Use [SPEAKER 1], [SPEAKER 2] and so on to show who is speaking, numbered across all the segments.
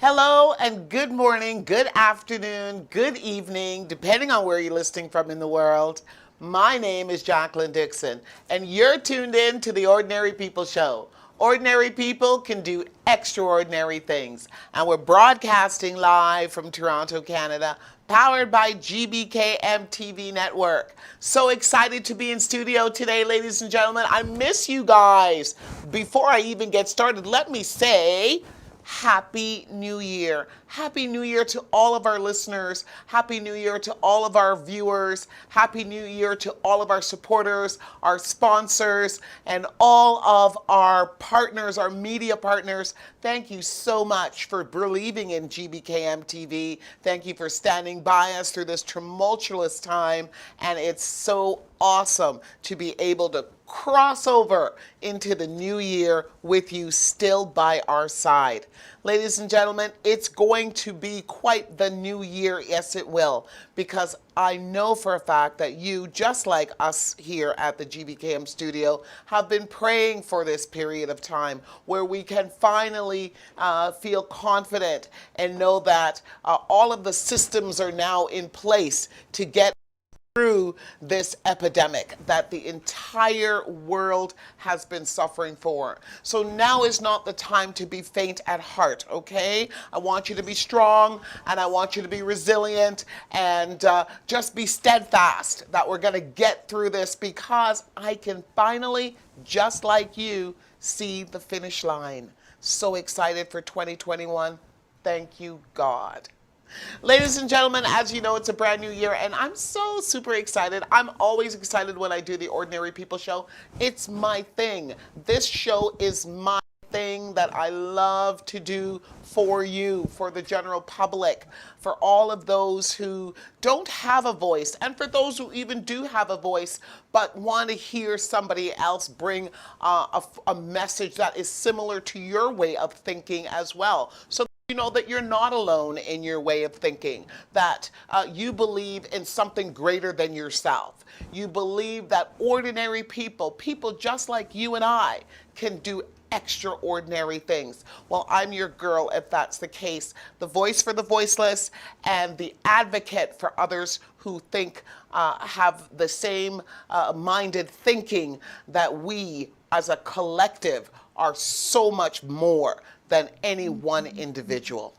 [SPEAKER 1] Hello and good morning, good afternoon, good evening, depending on where you're listening from in the world. My name is Jacqueline Dixon, and you're tuned in to the Ordinary People Show. Ordinary people can do extraordinary things, and we're broadcasting live from Toronto, Canada, powered by GBKM TV Network. So excited to be in studio today, ladies and gentlemen. I miss you guys. Before I even get started, let me say, Happy New Year. Happy New Year to all of our listeners. Happy New Year to all of our viewers. Happy New Year to all of our supporters, our sponsors, and all of our partners, our media partners. Thank you so much for believing in GBKM TV. Thank you for standing by us through this tumultuous time. And it's so awesome to be able to cross over into the new year with you still by our side. Ladies and gentlemen, it's going to be quite the new year. Yes, it will, because I know for a fact that you, just like us here at the GBKM studio, have been praying for this period of time where we can finally feel confident and know that all of the systems are now in place to get through this epidemic that the entire world has been suffering for. So now is not the time to be faint at heart, okay? I want you to be strong, and I want you to be resilient, and just be steadfast that we're going to get through this, because I can finally, just like you, see the finish line. So excited for 2021. Thank you, God. Ladies and gentlemen, as you know, it's a brand new year, and I'm so super excited. I'm always excited when I do the Ordinary People Show. It's my thing. This show is my thing that I love to do for you, for the general public, for all of those who don't have a voice, and for those who even do have a voice but want to hear somebody else bring a message that is similar to your way of thinking as well. So you know that you're not alone in your way of thinking, that you believe in something greater than yourself. You believe that ordinary people, people just like you and I, can do extraordinary things. Well, I'm your girl if that's the case. The voice for the voiceless and the advocate for others who think, have the same minded thinking that we as a collective are so much more than any one individual.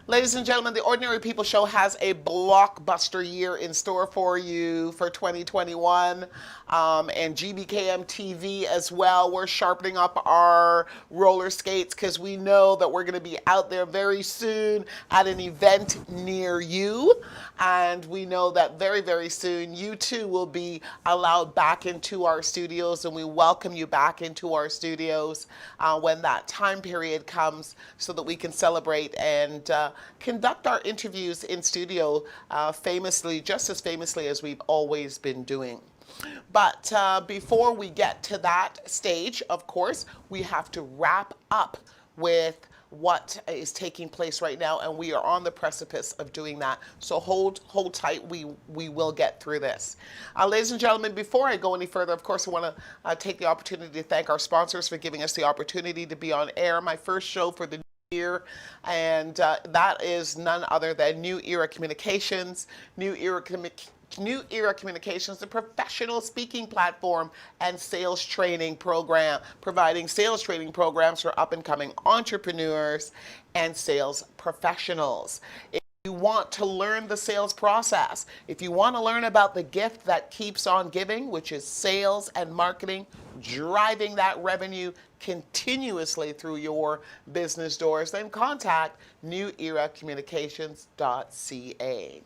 [SPEAKER 1] Ladies and gentlemen, the Ordinary People Show has a blockbuster year in store for you for 2021, and GBKM TV as well. We're sharpening up our roller skates because we know that we're going to be out there very soon at an event near you, and we know that very, very soon you too will be allowed back into our studios, and we welcome you back into our studios when that time period comes, so that we can celebrate and conduct our interviews in studio famously, just as famously as we've always been doing. But before we get to that stage, of course, we have to wrap up with what is taking place right now, and we are on the precipice of doing that. So hold tight. We will get through this. Ladies and gentlemen, before I go any further, of course, I want to take the opportunity to thank our sponsors for giving us the opportunity to be on air. My first show for the year, and that is none other than New Era Communications. New Era Communications, the professional speaking platform and sales training program, providing sales training programs for up-and-coming entrepreneurs and sales professionals. If you want to learn the sales process, if you want to learn about the gift that keeps on giving, which is sales and marketing, driving that revenue continuously through your business doors, then contact neweracommunications.ca.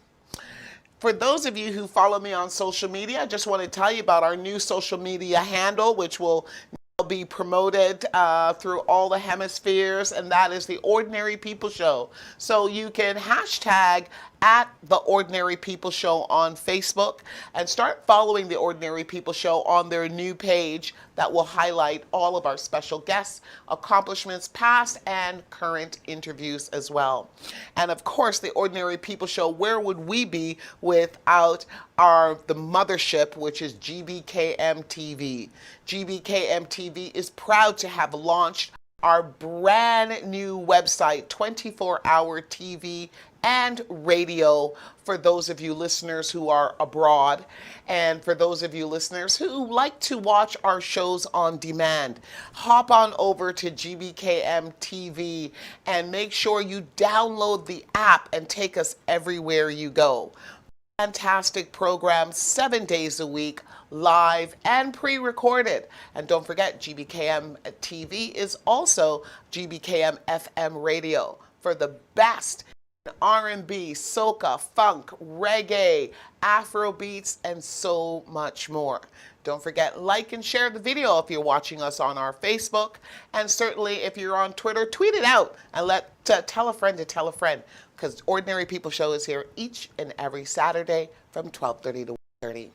[SPEAKER 1] For those of you who follow me on social media, I just want to tell you about our new social media handle, which will be promoted through all the hemispheres, and that is the Ordinary People Show. So you can hashtag at the Ordinary People Show on Facebook and start following the Ordinary People Show on their new page that will highlight all of our special guests, accomplishments, past and current interviews as well. And of course, the Ordinary People Show, where would we be without the mothership, which is GBKM TV. GBKM TV is proud to have launched our brand new website, 24-hour TV and radio for those of you listeners who are abroad, and for those of you listeners who like to watch our shows on demand. Hop on over to GBKM TV and make sure you download the app and take us everywhere you go. Fantastic program, 7 days a week, live and pre-recorded. And don't forget, GBKM TV is also GBKM FM radio for the best R&B, soca, funk, reggae, Afro beats, and so much more. Don't forget, like and share the video if you're watching us on our Facebook. And certainly if you're on Twitter, tweet it out and tell a friend to tell a friend, because Ordinary People Show is here each and every Saturday from 12:30 to 1:30.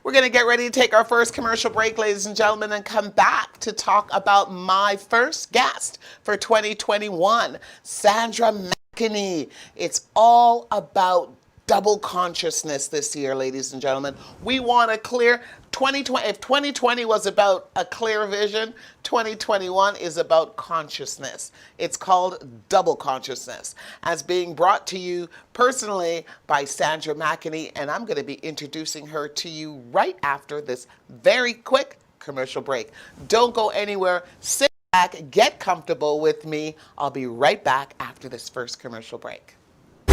[SPEAKER 1] We're going to get ready to take our first commercial break, ladies and gentlemen, and come back to talk about my first guest for 2021, Sandra Mckechnie. It's all about double consciousness this year, ladies and gentlemen. We want a clear 2020. If 2020 was about a clear vision, 2021 is about consciousness. It's called double consciousness, as being brought to you personally by Sandra Mckechnie, and I'm going to be introducing her to you right after this very quick commercial break. Don't go anywhere. Sit back, get comfortable with me. I'll be right back after this first commercial break.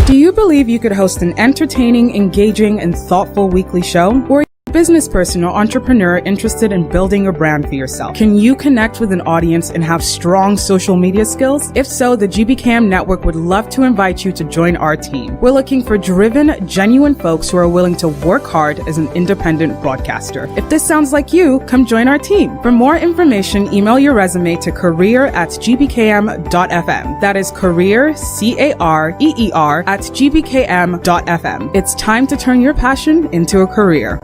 [SPEAKER 2] Do you believe you could host an entertaining, engaging, and thoughtful weekly show? Or are you a business person or entrepreneur interested in building a brand for yourself? Can you connect with an audience and have strong social media skills? If so, the GBCAM network would love to invite you to join our team. We're looking for driven, genuine folks who are willing to work hard as an independent broadcaster. If this sounds like you, come join our team. For more information, email your resume to career@gbkm.fm. That is career, CAREER, at gbkm.fm. It's time to turn your passion into a career.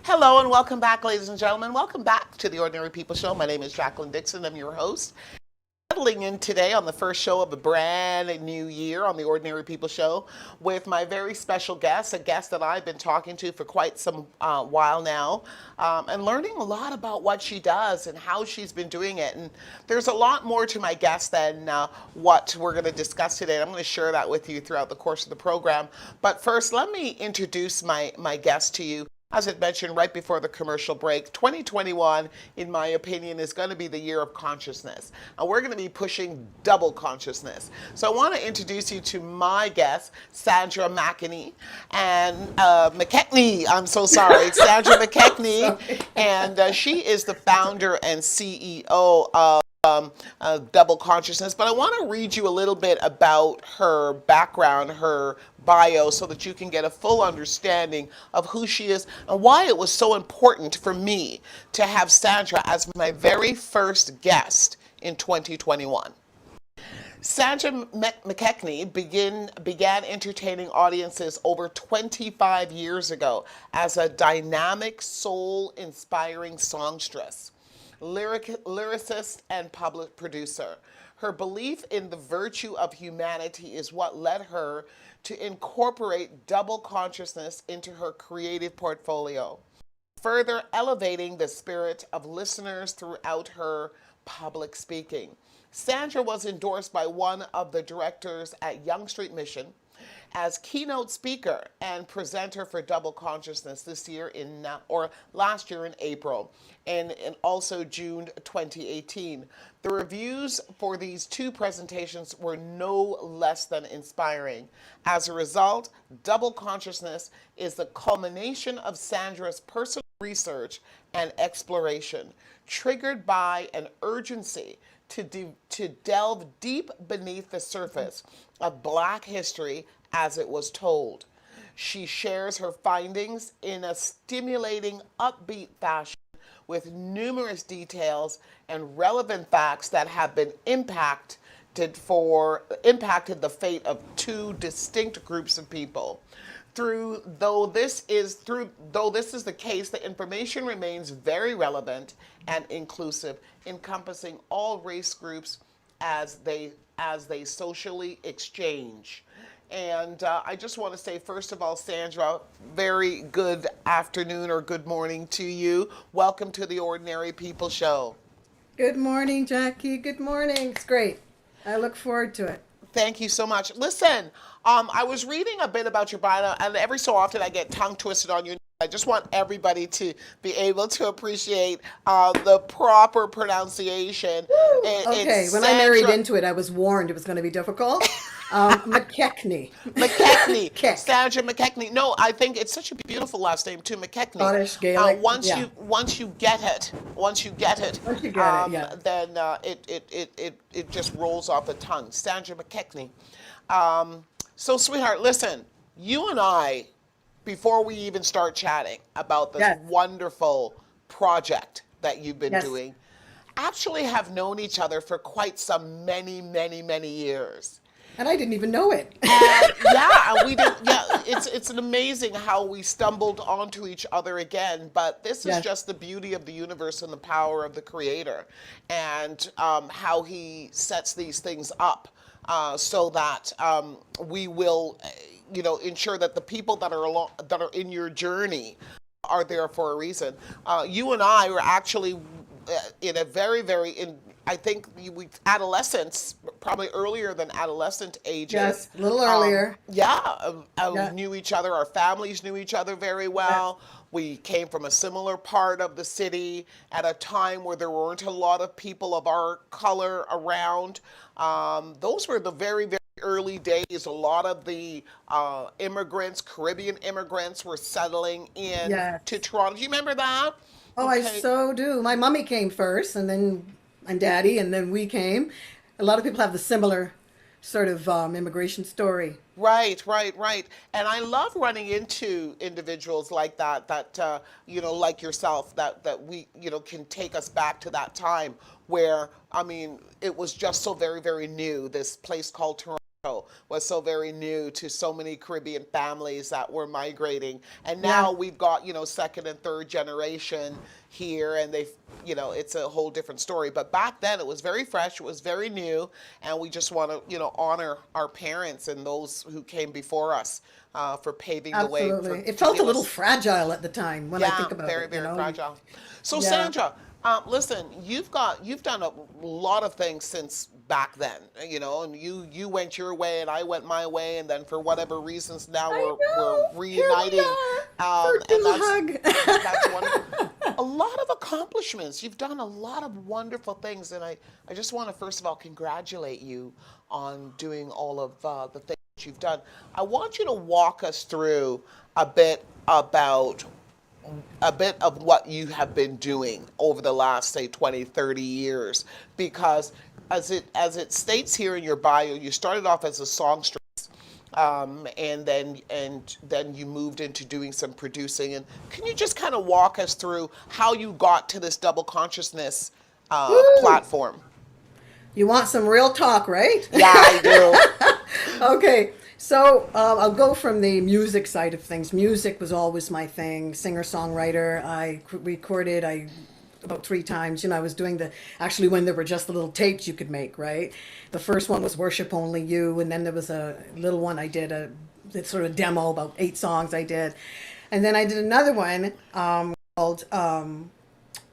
[SPEAKER 1] Hello and welcome back, ladies and gentlemen. Welcome back to the Ordinary People Show. My name is Jacqueline Dixon. I'm your host. Settling in today on the first show of a brand new year on the Ordinary People Show with my very special guest, a guest that I've been talking to for quite some while now, and learning a lot about what she does and how she's been doing it. And there's a lot more to my guest than what we're going to discuss today. And I'm going to share that with you throughout the course of the program. But first, let me introduce my guest to you. As I mentioned right before the commercial break, 2021, in my opinion, is going to be the year of consciousness. And we're going to be pushing double consciousness. So I want to introduce you to my guest, Sandra Mckechnie. And Mckechnie, I'm so sorry, Sandra Mckechnie. And she is the founder and CEO of Double Consciousness. But I want to read you a little bit about her background, her bio, so that you can get a full understanding of who she is and why it was so important for me to have Sandra as my very first guest in 2021. Sandra Mckechnie began entertaining audiences over 25 years ago as a dynamic, soul-inspiring songstress, lyricist, and public producer. Her belief in the virtue of humanity is what led her to incorporate double consciousness into her creative portfolio, further elevating the spirit of listeners throughout her public speaking. Sandra was endorsed by one of the directors at Young Street Mission as keynote speaker and presenter for Double Consciousness this year or last year in April, and also June 2018. The reviews for these two presentations were no less than inspiring. As a result, Double Consciousness is the culmination of Sandra's personal research and exploration, triggered by an urgency to delve deep beneath the surface of Black history as it was told. She shares her findings in a stimulating, upbeat fashion with numerous details and relevant facts that have been impacted the fate of two distinct groups of people. Though this is the case, the information remains very relevant and inclusive, encompassing all race groups as they socially exchange. And I just want to say, first of all, Sandra, very good afternoon or good morning to you. Welcome to the Ordinary People Show.
[SPEAKER 3] Good morning, Jackie. Good morning. It's great. I look forward to it.
[SPEAKER 1] Thank you so much. Listen, I was reading a bit about your bio, and every so often I get tongue twisted on you. I just want everybody to be able to appreciate the proper pronunciation.
[SPEAKER 3] Okay,
[SPEAKER 1] It's
[SPEAKER 3] when I married
[SPEAKER 1] Sandra
[SPEAKER 3] into it, I was warned it was going to be difficult. Mckechnie.
[SPEAKER 1] Mckechnie,
[SPEAKER 3] Keck.
[SPEAKER 1] Sanja Mckechnie. No, I think it's such a beautiful last name too, Mckechnie.
[SPEAKER 3] Scottish, Gaelic. Yeah.
[SPEAKER 1] Once you get it,
[SPEAKER 3] Once you get it, yeah.
[SPEAKER 1] then it just rolls off the tongue. Sandra Mckechnie. So, sweetheart, listen, you and I, before we even start chatting about this
[SPEAKER 3] Yes.
[SPEAKER 1] wonderful project that you've been
[SPEAKER 3] Yes.
[SPEAKER 1] doing, actually have known each other for quite some many years.
[SPEAKER 3] And I didn't even know it.
[SPEAKER 1] And yeah, and we did. Yeah, it's an amazing how we stumbled onto each other again. But this is
[SPEAKER 3] Yes.
[SPEAKER 1] just the beauty of the universe and the power of the Creator, and how He sets these things up so that we will, ensure that the people that are in your journey are there for a reason. You and I were actually in a I think we adolescence, probably earlier than adolescent ages.
[SPEAKER 3] Yes, a little earlier.
[SPEAKER 1] Yeah, knew each other. Our families knew each other very well. We came from a similar part of the city at a time where there weren't a lot of people of our color around. Those were the very early days. A lot of the immigrants, Caribbean immigrants, were settling in
[SPEAKER 3] Yes.
[SPEAKER 1] to Toronto. Do you remember that?
[SPEAKER 3] Oh, I
[SPEAKER 1] Okay.
[SPEAKER 3] so do. My mummy came first, and then my daddy, and then we came. A lot of people have the similar sort of immigration story.
[SPEAKER 1] Right. And I love running into individuals like that, like yourself, that we, can take us back to that time where, I mean, it was just so very new. This place called Toronto was so very new to so many Caribbean families that were migrating. And now
[SPEAKER 3] Yeah,
[SPEAKER 1] we've got, second and third generation here, and it's a whole different story. But back then it was very fresh, it was very new, and we just want to, honor our parents and those who came before us for paving the way
[SPEAKER 3] absolutely. It
[SPEAKER 1] to
[SPEAKER 3] felt a
[SPEAKER 1] give
[SPEAKER 3] little
[SPEAKER 1] us,
[SPEAKER 3] fragile at the time when I
[SPEAKER 1] yeah,
[SPEAKER 3] think about
[SPEAKER 1] very
[SPEAKER 3] it,
[SPEAKER 1] fragile. So
[SPEAKER 3] Yeah.
[SPEAKER 1] Sandra, listen, you've done a lot of things since back then, and you went your way and I went my way, and then for whatever reasons now
[SPEAKER 3] I
[SPEAKER 1] we're
[SPEAKER 3] know. Here we
[SPEAKER 1] reuniting,
[SPEAKER 3] are.
[SPEAKER 1] and
[SPEAKER 3] Virtual hug.
[SPEAKER 1] that's wonderful. A lot of accomplishments. You've done a lot of wonderful things, and I just want to first of all congratulate you on doing all of the things that you've done. I want you to walk us through a bit about a bit of what you have been doing over the last, say, 20, 30 years, because as it states here in your bio, you started off as a songstress, and then you moved into doing some producing. And can you just kind of walk us through how you got to this double consciousness
[SPEAKER 3] Woo!
[SPEAKER 1] platform?
[SPEAKER 3] You want some real talk, right?
[SPEAKER 1] Yeah, I do.
[SPEAKER 3] Okay, so I'll go from the music side of things. Music was always my thing. Singer-songwriter. I recorded about 3 times. I was doing actually when there were just the little tapes you could make, right? The first one was Worship Only You, and then there was a little one I did, a sort of demo, about 8 songs I did. And then I did another one called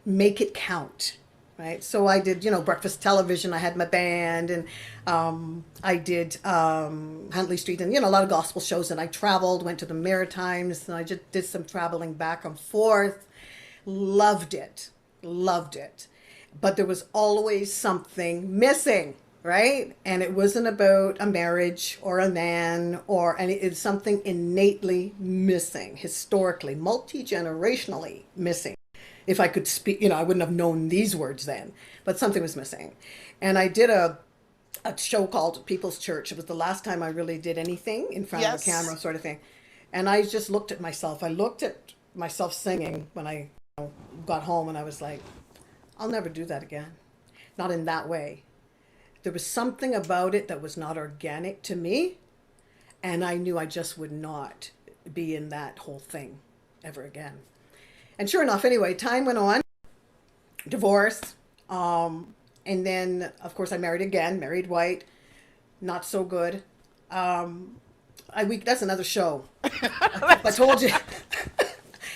[SPEAKER 3] Make It Count. Right, so I did, breakfast television. I had my band, and I did Huntley Street, and a lot of gospel shows. And I traveled, went to the Maritimes, and I just did some traveling back and forth. Loved it, but there was always something missing, right? And it wasn't about a marriage or a man it's something innately missing, historically, multi-generationally missing. If I could speak, I wouldn't have known these words then, but something was missing. And I did a show called People's Church. It was the last time I really did anything in front of a camera,
[SPEAKER 1] Yes.
[SPEAKER 3] sort of thing. And I just looked at myself. I looked at myself singing when I got home, and I was like, I'll never do that again. Not in that way. There was something about it that was not organic to me, and I knew I just would not be in that whole thing ever again. And sure enough, anyway, time went on, divorce, and then, of course, I married white, not so good. That's another show. If I told you,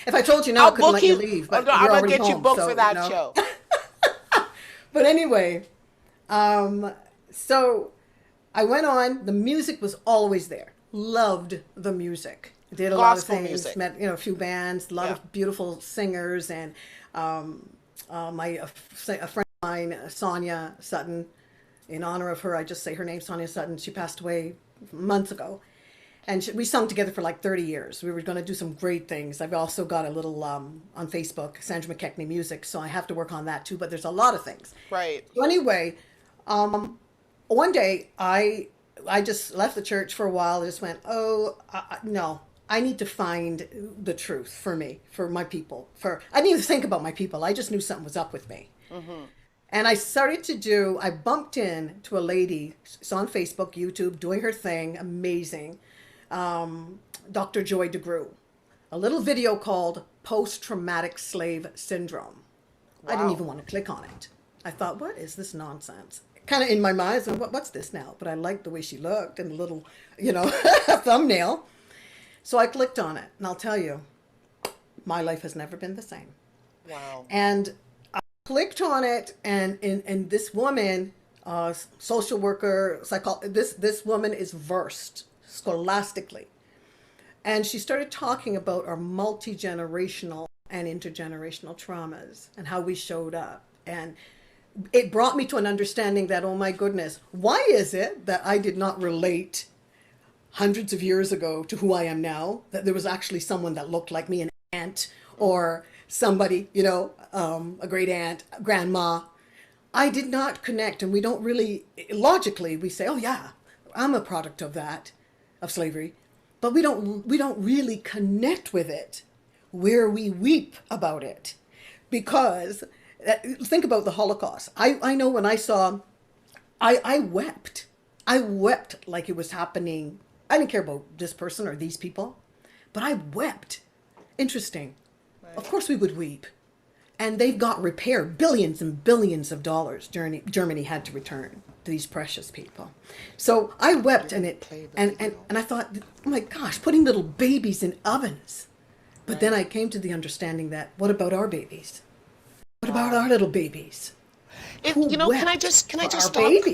[SPEAKER 3] if I told you now, I
[SPEAKER 1] I'll
[SPEAKER 3] couldn't
[SPEAKER 1] book
[SPEAKER 3] let you
[SPEAKER 1] you.
[SPEAKER 3] leave,
[SPEAKER 1] Oh,
[SPEAKER 3] but
[SPEAKER 1] no,
[SPEAKER 3] you're
[SPEAKER 1] I'm gonna
[SPEAKER 3] already
[SPEAKER 1] get you
[SPEAKER 3] home,
[SPEAKER 1] booked
[SPEAKER 3] so,
[SPEAKER 1] for that show.
[SPEAKER 3] But anyway, so I went on. The music was always there. Loved the music. Did a lot of
[SPEAKER 1] Gospel
[SPEAKER 3] things.
[SPEAKER 1] music.
[SPEAKER 3] Met a few bands. A lot
[SPEAKER 1] Yeah.
[SPEAKER 3] of beautiful singers, and a friend of mine, Sanja Sutton. In honor of her, I just say her name, Sanja Sutton. She passed away months ago. And we sung together for like 30 years. We were going to do some great things. I've also got a little on Facebook, Sandra Mckechnie Music, so I have to work on that too. But there's a lot of things.
[SPEAKER 1] Right.
[SPEAKER 3] So anyway, one day I just left the church for a while. I just went, no, I need to find the truth for me, for my people. I didn't even think about my people. I just knew something was up with me. Mm-hmm. And I bumped into a lady, it's on Facebook, YouTube, doing her thing, amazing. Dr. Joy DeGruy, a little video called Post-Traumatic Slave Syndrome. Wow. I didn't even want to click on it. I thought, what is this nonsense? Kind of in my mind, so what's this now? But I liked the way she looked and the little, thumbnail. So I clicked on it, and I'll tell you, my life has never been the same.
[SPEAKER 1] Wow.
[SPEAKER 3] And I clicked on it, and this woman, social worker, this woman is versed scholastically. And she started talking about our multi-generational and intergenerational traumas and how we showed up. And it brought me to an understanding that, oh my goodness, why is it that I did not relate hundreds of years ago to who I am now, that there was actually someone that looked like me, an aunt or somebody, a great aunt, grandma. I did not connect, and we don't really, logically, we say, oh yeah, I'm a product of that, of slavery, but we don't really connect with it where we weep about it. Because think about the Holocaust. I know when I saw, I wept. I wept like it was happening. I didn't care about this person or these people, but I wept. Interesting. Right. Of course we would weep. And they've got repaired billions and billions of dollars Germany had to return to these precious people. So I wept, and I thought, oh my gosh, putting little babies in ovens. But then I came to the understanding that, what about our babies? What about our little babies?
[SPEAKER 1] Can I just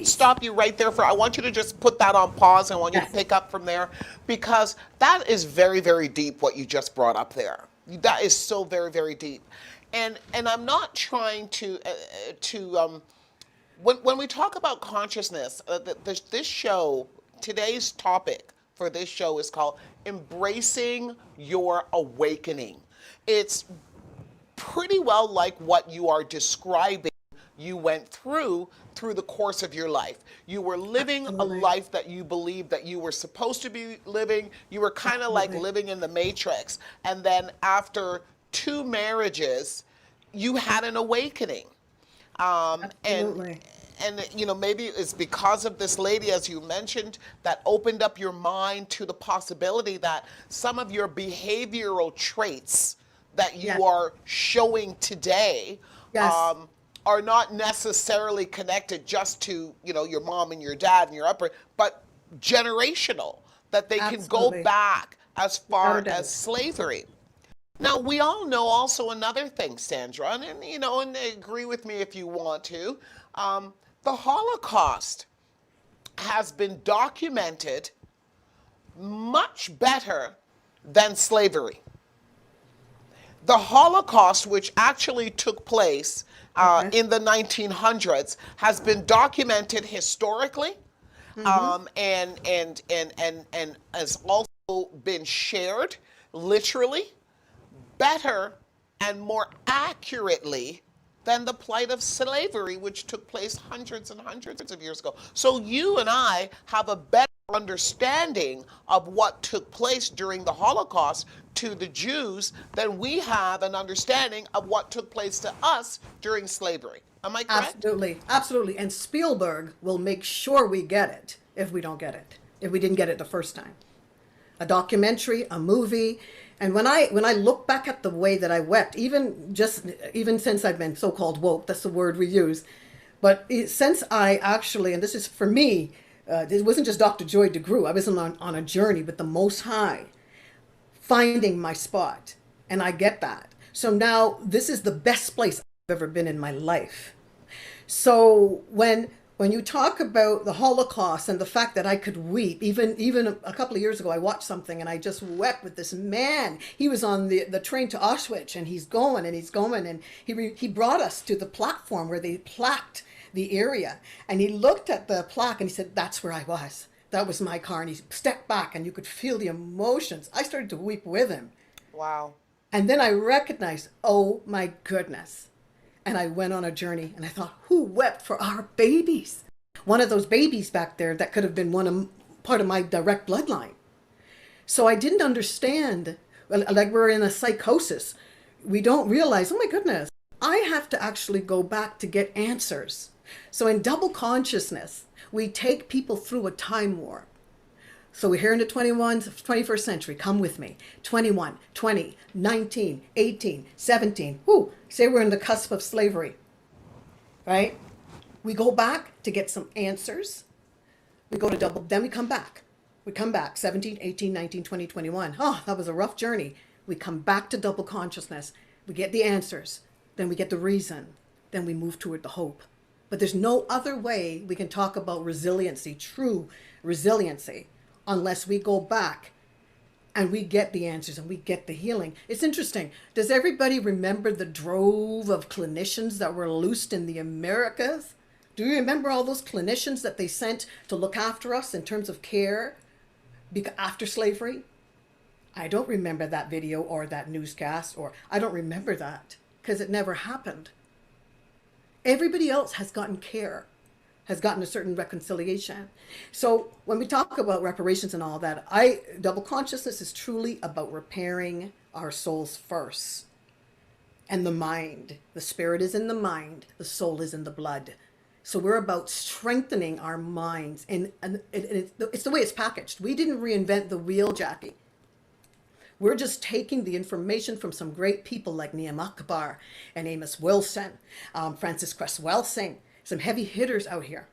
[SPEAKER 1] stop you right there I want you to just put that on pause. I want you to pick up from there, because that is very, very deep what you just brought up there. That is so very, very deep. And I'm not trying to when we talk about consciousness, this show, today's topic for this show is called Embracing Your Awakening. It's pretty well like what you are describing you went through the course of your life. You were living a life that you believed that you were supposed to be living. You were kind of like living in the Matrix. And then after 2 marriages, you had an awakening. And maybe it's because of this lady, as you mentioned, that opened up your mind to the possibility that some of your behavioral traits that you are showing today are not necessarily connected just to, your mom and your dad and your upbringing, but generational, that they can go back as far as slavery. Now, we all know also another thing, Sandra, and agree with me if you want to. The Holocaust has been documented much better than slavery. The Holocaust, which actually took place in the 1900s, has been documented historically, and has also been shared literally better and more accurately than the plight of slavery, which took place hundreds and hundreds of years ago. So you and I have a better understanding of what took place during the Holocaust to the Jews than we have an understanding of what took place to us during slavery. Am I correct?
[SPEAKER 3] Absolutely, absolutely. And Spielberg will make sure we get it if we don't get it, if we didn't get it the first time. A documentary, a movie. And when I look back at the way that I wept, even since I've been so-called woke, that's the word we use, but since I actually, and this is for me, it wasn't just Dr. Joy DeGruy, I was on a journey with the Most High, finding my spot, and I get that. So now this is the best place I've ever been in my life. So when you talk about the Holocaust and the fact that I could weep, even a couple of years ago, I watched something and I just wept with this man. He was on the train to Auschwitz, and he's going and he's going, and he brought us to the platform where they plaqued the area, and he looked at the plaque and he said, "That's where I was. That was my car." And he stepped back, and you could feel the emotions. I started to weep with him.
[SPEAKER 1] Wow.
[SPEAKER 3] And then I recognized, oh my goodness. And I went on a journey, and I thought, who wept for our babies? One of those babies back there that could have been part of my direct bloodline. So I didn't understand, like we're in a psychosis. We don't realize, oh my goodness, I have to actually go back to get answers. So in double consciousness, we take people through a time warp. So we're here in the 21st century. Come with me. 21, 20, 19, 18, 17. Whoo, say we're in the cusp of slavery, right? We go back to get some answers. We go to double, then we come back. We come back, 17, 18, 19, 20, 21. Oh, that was a rough journey. We come back to double consciousness. We get the answers. Then we get the reason. Then we move toward the hope. But there's no other way we can talk about resiliency, true resiliency, unless we go back and we get the answers and we get the healing. It's interesting. Does everybody remember the drove of clinicians that were loosed in the Americas? Do you remember all those clinicians that they sent to look after us in terms of care after slavery? I don't remember that video or that newscast, or I don't remember that because it never happened. Everybody else has gotten care, has gotten a certain reconciliation. So when we talk about reparations and all that, double consciousness is truly about repairing our souls first. And the mind, the spirit is in the mind, the soul is in the blood. So we're about strengthening our minds, and it's the way it's packaged. We didn't reinvent the wheel, Jackie. We're just taking the information from some great people like Niem Akbar and Amos Wilson, Francis Cress Welsing, some heavy hitters out here.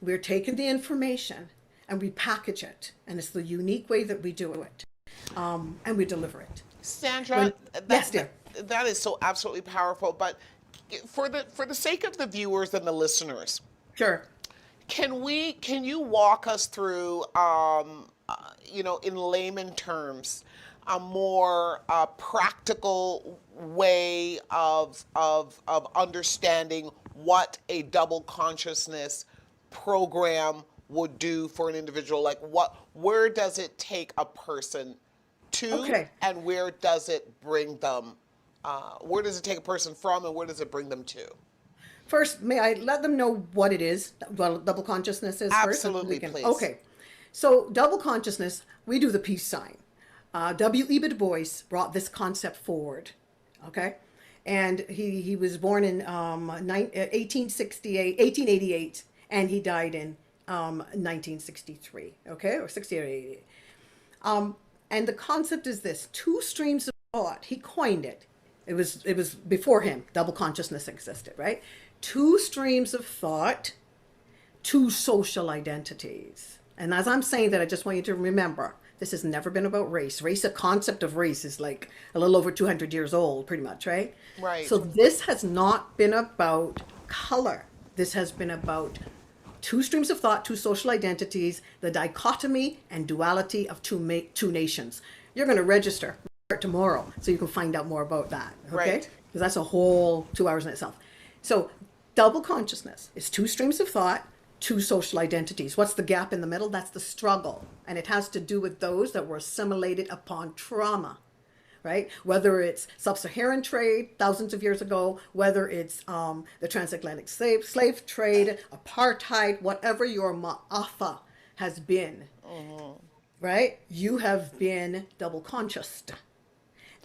[SPEAKER 3] We're taking the information and we package it, and it's the unique way that we do it, and we deliver it.
[SPEAKER 1] Sandra,
[SPEAKER 3] Yes, dear.
[SPEAKER 1] that is so absolutely powerful. But for the sake of the viewers and the listeners,
[SPEAKER 3] Sure.
[SPEAKER 1] can you walk us through, in layman terms, a more practical way of understanding what a double consciousness program would do for an individual? Like, where does it take a person to,
[SPEAKER 3] Okay.
[SPEAKER 1] and where does it bring them? Where does it take a person from, and where does it bring them to?
[SPEAKER 3] First, may I let them know what it is, what double consciousness is first?
[SPEAKER 1] Absolutely, please.
[SPEAKER 3] Okay. So double consciousness, we do the peace sign. W.E.B. Du Bois brought this concept forward, okay? And he was born in 1888, and he died in 1963, okay? Or 68 or 88. And the concept is this: two streams of thought. He coined it. It was before him. Double consciousness existed, right? Two streams of thought, two social identities. And as I'm saying that, I just want you to remember, this has never been about race. The concept of race is like a little over 200 years old, pretty much, right?
[SPEAKER 1] Right.
[SPEAKER 3] So this has not been about color. This has been about two streams of thought, two social identities, the dichotomy and duality of two nations. You're going to register tomorrow so you can find out more about that, okay?
[SPEAKER 1] Right.
[SPEAKER 3] Because that's a whole 2 hours in itself. So double consciousness is two streams of thought, two social identities. What's the gap in the middle? That's the struggle. And it has to do with those that were assimilated upon trauma, right? Whether it's sub-Saharan trade thousands of years ago, whether it's the transatlantic slave trade, apartheid, whatever your ma'afa has been, right? You have been double conscious.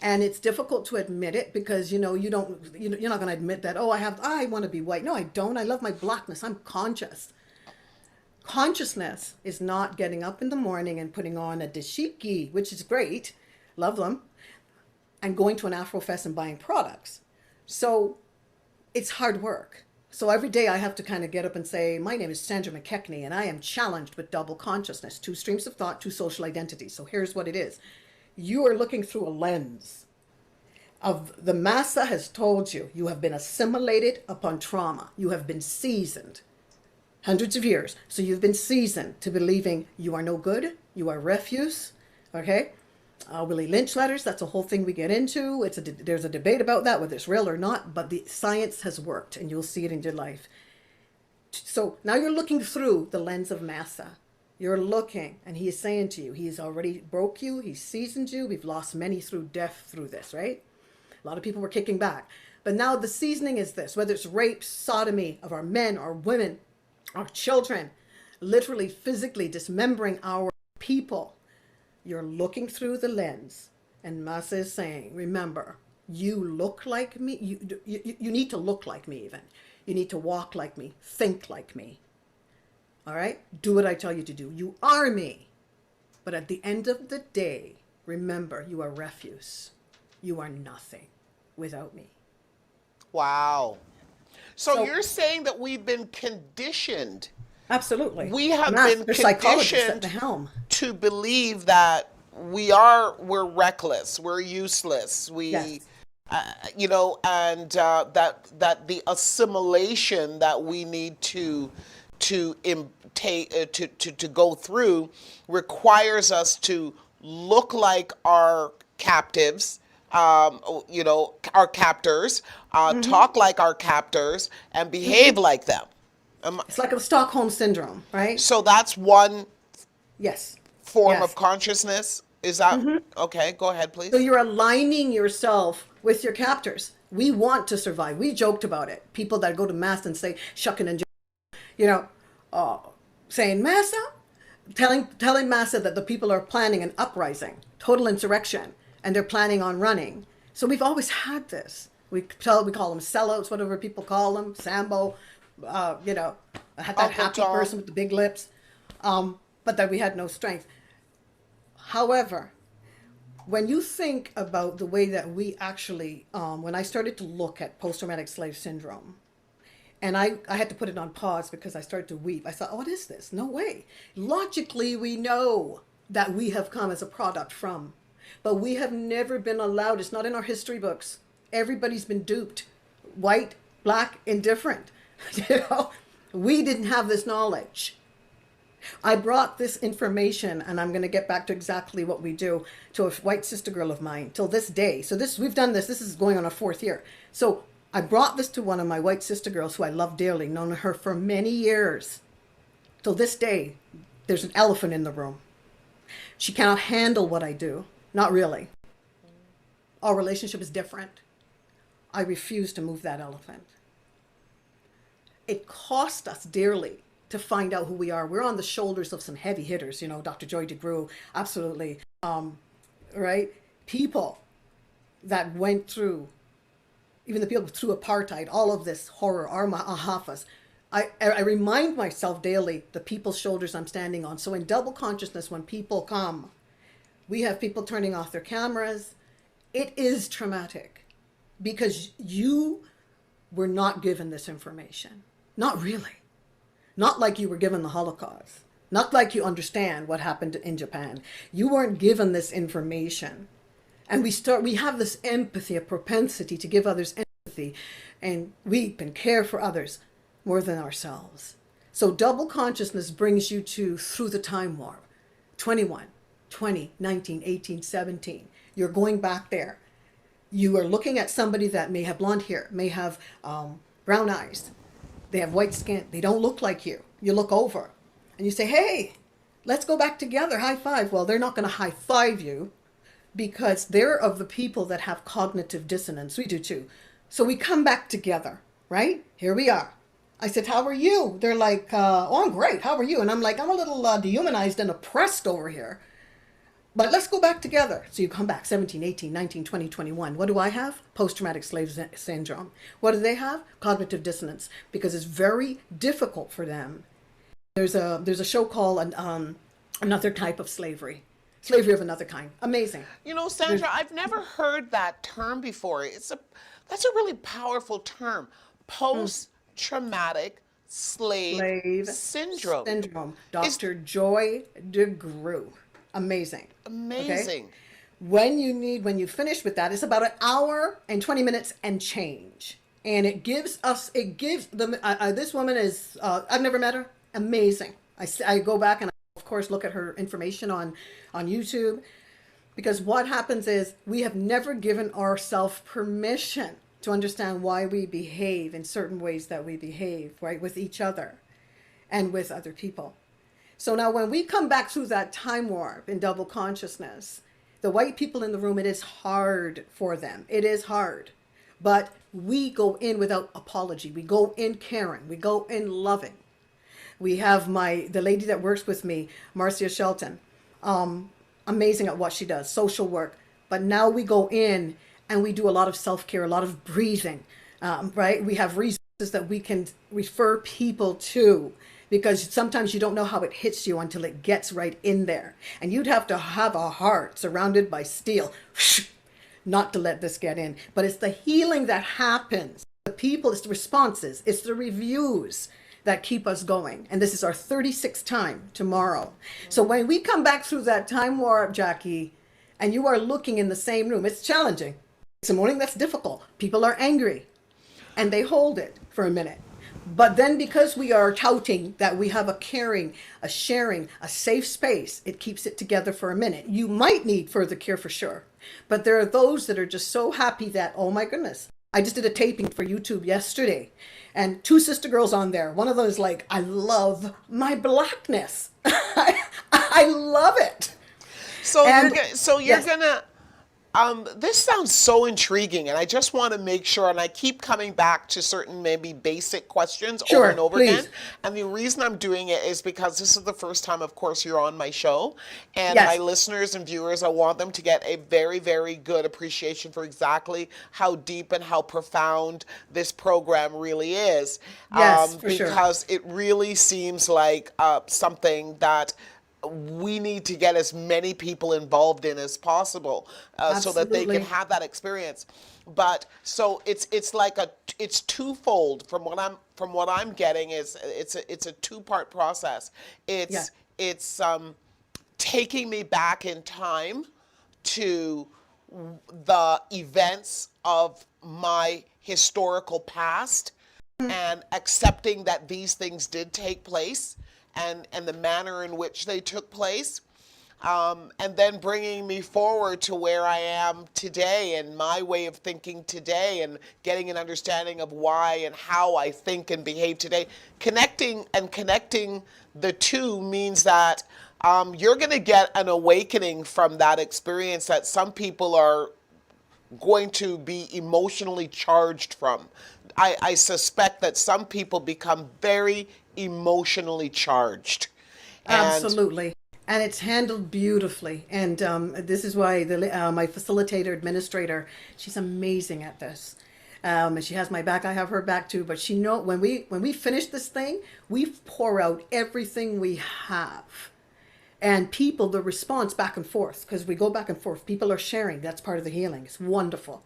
[SPEAKER 3] And it's difficult to admit it because, you're not going to admit that, I want to be white. No, I don't. I love my blackness. I'm conscious. Consciousness is not getting up in the morning and putting on a dashiki, which is great, love them, and going to an Afrofest and buying products. So it's hard work. So every day I have to kind of get up and say, my name is Sanja Mckechnie, and I am challenged with double consciousness, two streams of thought, two social identities. So here's what it is. You are looking through a lens. of the massa has told you, you have been assimilated upon trauma. You have been seasoned hundreds of years. So you've been seasoned to believing you are no good, you are refuse, okay? Willie Lynch letters, that's a whole thing we get into. There's a debate about that, whether it's real or not, but the science has worked and you'll see it in your life. So now you're looking through the lens of massa. You're looking, and he is saying to you, he's already broke you, he's seasoned you. We've lost many through death through this, right? A lot of people were kicking back. But now the seasoning is this, whether it's rape, sodomy of our men, our women, our children, literally physically dismembering our people. You're looking through the lens, and Massa is saying, remember, you look like me. You need to look like me even. You need to walk like me, think like me. All right? Do what I tell you to do. You are me. But at the end of the day, remember, you are refuse. You are nothing without me.
[SPEAKER 1] Wow. So you're saying that we've been conditioned.
[SPEAKER 3] Absolutely.
[SPEAKER 1] We have been conditioned
[SPEAKER 3] at the helm
[SPEAKER 1] to believe that we're reckless, we're useless,
[SPEAKER 3] Yes.
[SPEAKER 1] And that the assimilation that we need to go through requires us to look like our captives, our captors, talk like our captors, and behave like them.
[SPEAKER 3] It's like a Stockholm syndrome, right?
[SPEAKER 1] So that's one
[SPEAKER 3] Yes.
[SPEAKER 1] form
[SPEAKER 3] Yes.
[SPEAKER 1] of consciousness. Is that okay? Go ahead, please.
[SPEAKER 3] So you're aligning yourself with your captors. We want to survive. We joked about it. People that go to mass and say shucking and saying massa, telling massa that the people are planning an uprising, total insurrection, and they're planning on running. So we've always had this. We call them sellouts, whatever people call them, Sambo, that
[SPEAKER 1] Uncle
[SPEAKER 3] happy
[SPEAKER 1] Tom.
[SPEAKER 3] person with the big lips, but that we had no strength. However, when you think about the way that we actually, when I started to look at post-traumatic slave syndrome, and I had to put it on pause because I started to weep. I thought, what is this? No way. Logically, we know that we have come as a product from, but we have never been allowed. It's not in our history books. Everybody's been duped. White, black, indifferent. We didn't have this knowledge. I brought this information, and I'm going to get back to exactly what we do, to a white sister girl of mine till this day. So we've done this. This is going on our 4th year. So I brought this to one of my white sister girls who I love dearly, known her for many years. Till this day, there's an elephant in the room. She cannot handle what I do. Not really. Our relationship is different. I refuse to move that elephant. It cost us dearly to find out who we are. We're on the shoulders of some heavy hitters, Dr. Joy DeGruy, absolutely, right? People that went through, even the people through apartheid, all of this horror, our ahafas. I remind myself daily the people's shoulders I'm standing on. So in double consciousness, when people come, we have people turning off their cameras. It is traumatic because you were not given this information. Not really. Not like you were given the Holocaust. Not like you understand what happened in Japan. You weren't given this information. And we have this empathy, a propensity to give others empathy and weep and care for others more than ourselves. So double consciousness brings you through the time warp. 21, 20, 19, 18, 17. You're going back there. You are looking at somebody that may have blonde hair, may have brown eyes. They have white skin. They don't look like you. You look over and you say, hey, let's go back together. High five. Well, they're not going to high five you because they're of the people that have cognitive dissonance. We do too. So we come back together, right? Here we are. I said, how are you? They're like, oh, I'm great. How are you? And I'm like, I'm a little dehumanized and oppressed over here. But let's go back together. So you come back 17, 18, 19, 20, 21. What do I have? Post-traumatic slave syndrome. What do they have? Cognitive dissonance. Because it's very difficult for them. There's a show called Another Type of Slavery. Slavery of Another Kind. Amazing.
[SPEAKER 1] Sandra, I've never heard that term before. That's a really powerful term. Post-traumatic slave syndrome.
[SPEAKER 3] Dr. Joy DeGruy. Amazing.
[SPEAKER 1] Amazing.
[SPEAKER 3] Okay? When you finish with that, it's about an hour and 20 minutes and change. And it gives them, this woman is, I've never met her, amazing. I go back and I, of course, look at her information on YouTube, because what happens is we have never given ourselves permission to understand why we behave in certain ways that we behave, right, with each other and with other people. So now when we come back through that time warp in double consciousness, the white people in the room, it is hard for them. It is hard. But we go in without apology. We go in caring. We go in loving. We have the lady that works with me, Marcia Shelton, amazing at what she does, social work. But now we go in and we do a lot of self-care, a lot of breathing, right? We have resources that we can refer people to, because sometimes you don't know how it hits you until it gets right in there. And you'd have to have a heart surrounded by steel not to let this get in. But it's the healing that happens. The people, it's the responses, it's the reviews that keep us going. And this is our 36th time tomorrow. So when we come back through that time warp, Jackie, and you are looking in the same room, it's challenging. It's a morning that's difficult. People are angry and they hold it for a minute. But then because we are touting that we have a caring, a sharing, a safe space, it keeps it together for a minute. You might need further care for sure. But there are those that are just so happy that, oh my goodness, I just did a taping for YouTube yesterday and 2 sister girls on there. One of them is like, I love my blackness. I love it.
[SPEAKER 1] So
[SPEAKER 3] And-
[SPEAKER 1] you're
[SPEAKER 3] yes.
[SPEAKER 1] gonna. This sounds so intriguing, and I just want to make sure, and I keep coming back to certain maybe basic questions
[SPEAKER 3] Sure,
[SPEAKER 1] over and over
[SPEAKER 3] please.
[SPEAKER 1] again. And the reason I'm doing it is because this is the first time, of course, you're on my show. And
[SPEAKER 3] Yes.
[SPEAKER 1] my listeners and viewers, I want them to get a very, very good appreciation for exactly how deep and how profound this program really is.
[SPEAKER 3] Yes, for sure.
[SPEAKER 1] Because it really seems like something that we need to get as many people involved in as possible, so that they
[SPEAKER 3] Absolutely.
[SPEAKER 1] can have that experience. But so it's twofold from what I'm getting. Is it's a 2-part process. It's taking me back in time to the events of my historical past and accepting that these things did take place and the manner in which they took place, and then bringing me forward to where I am today and my way of thinking today and getting an understanding of why and how I think and behave today. Connecting the two means that you're going to get an awakening from that experience that some people are going to be emotionally charged from. I suspect that some people become very emotionally charged. And
[SPEAKER 3] Absolutely. And it's handled beautifully. And this is why my facilitator, administrator, she's amazing at this. And she has my back. I have her back too. But when we finish this thing, we pour out everything we have. And people, the response back and forth, because we go back and forth. People are sharing. That's part of the healing. It's wonderful.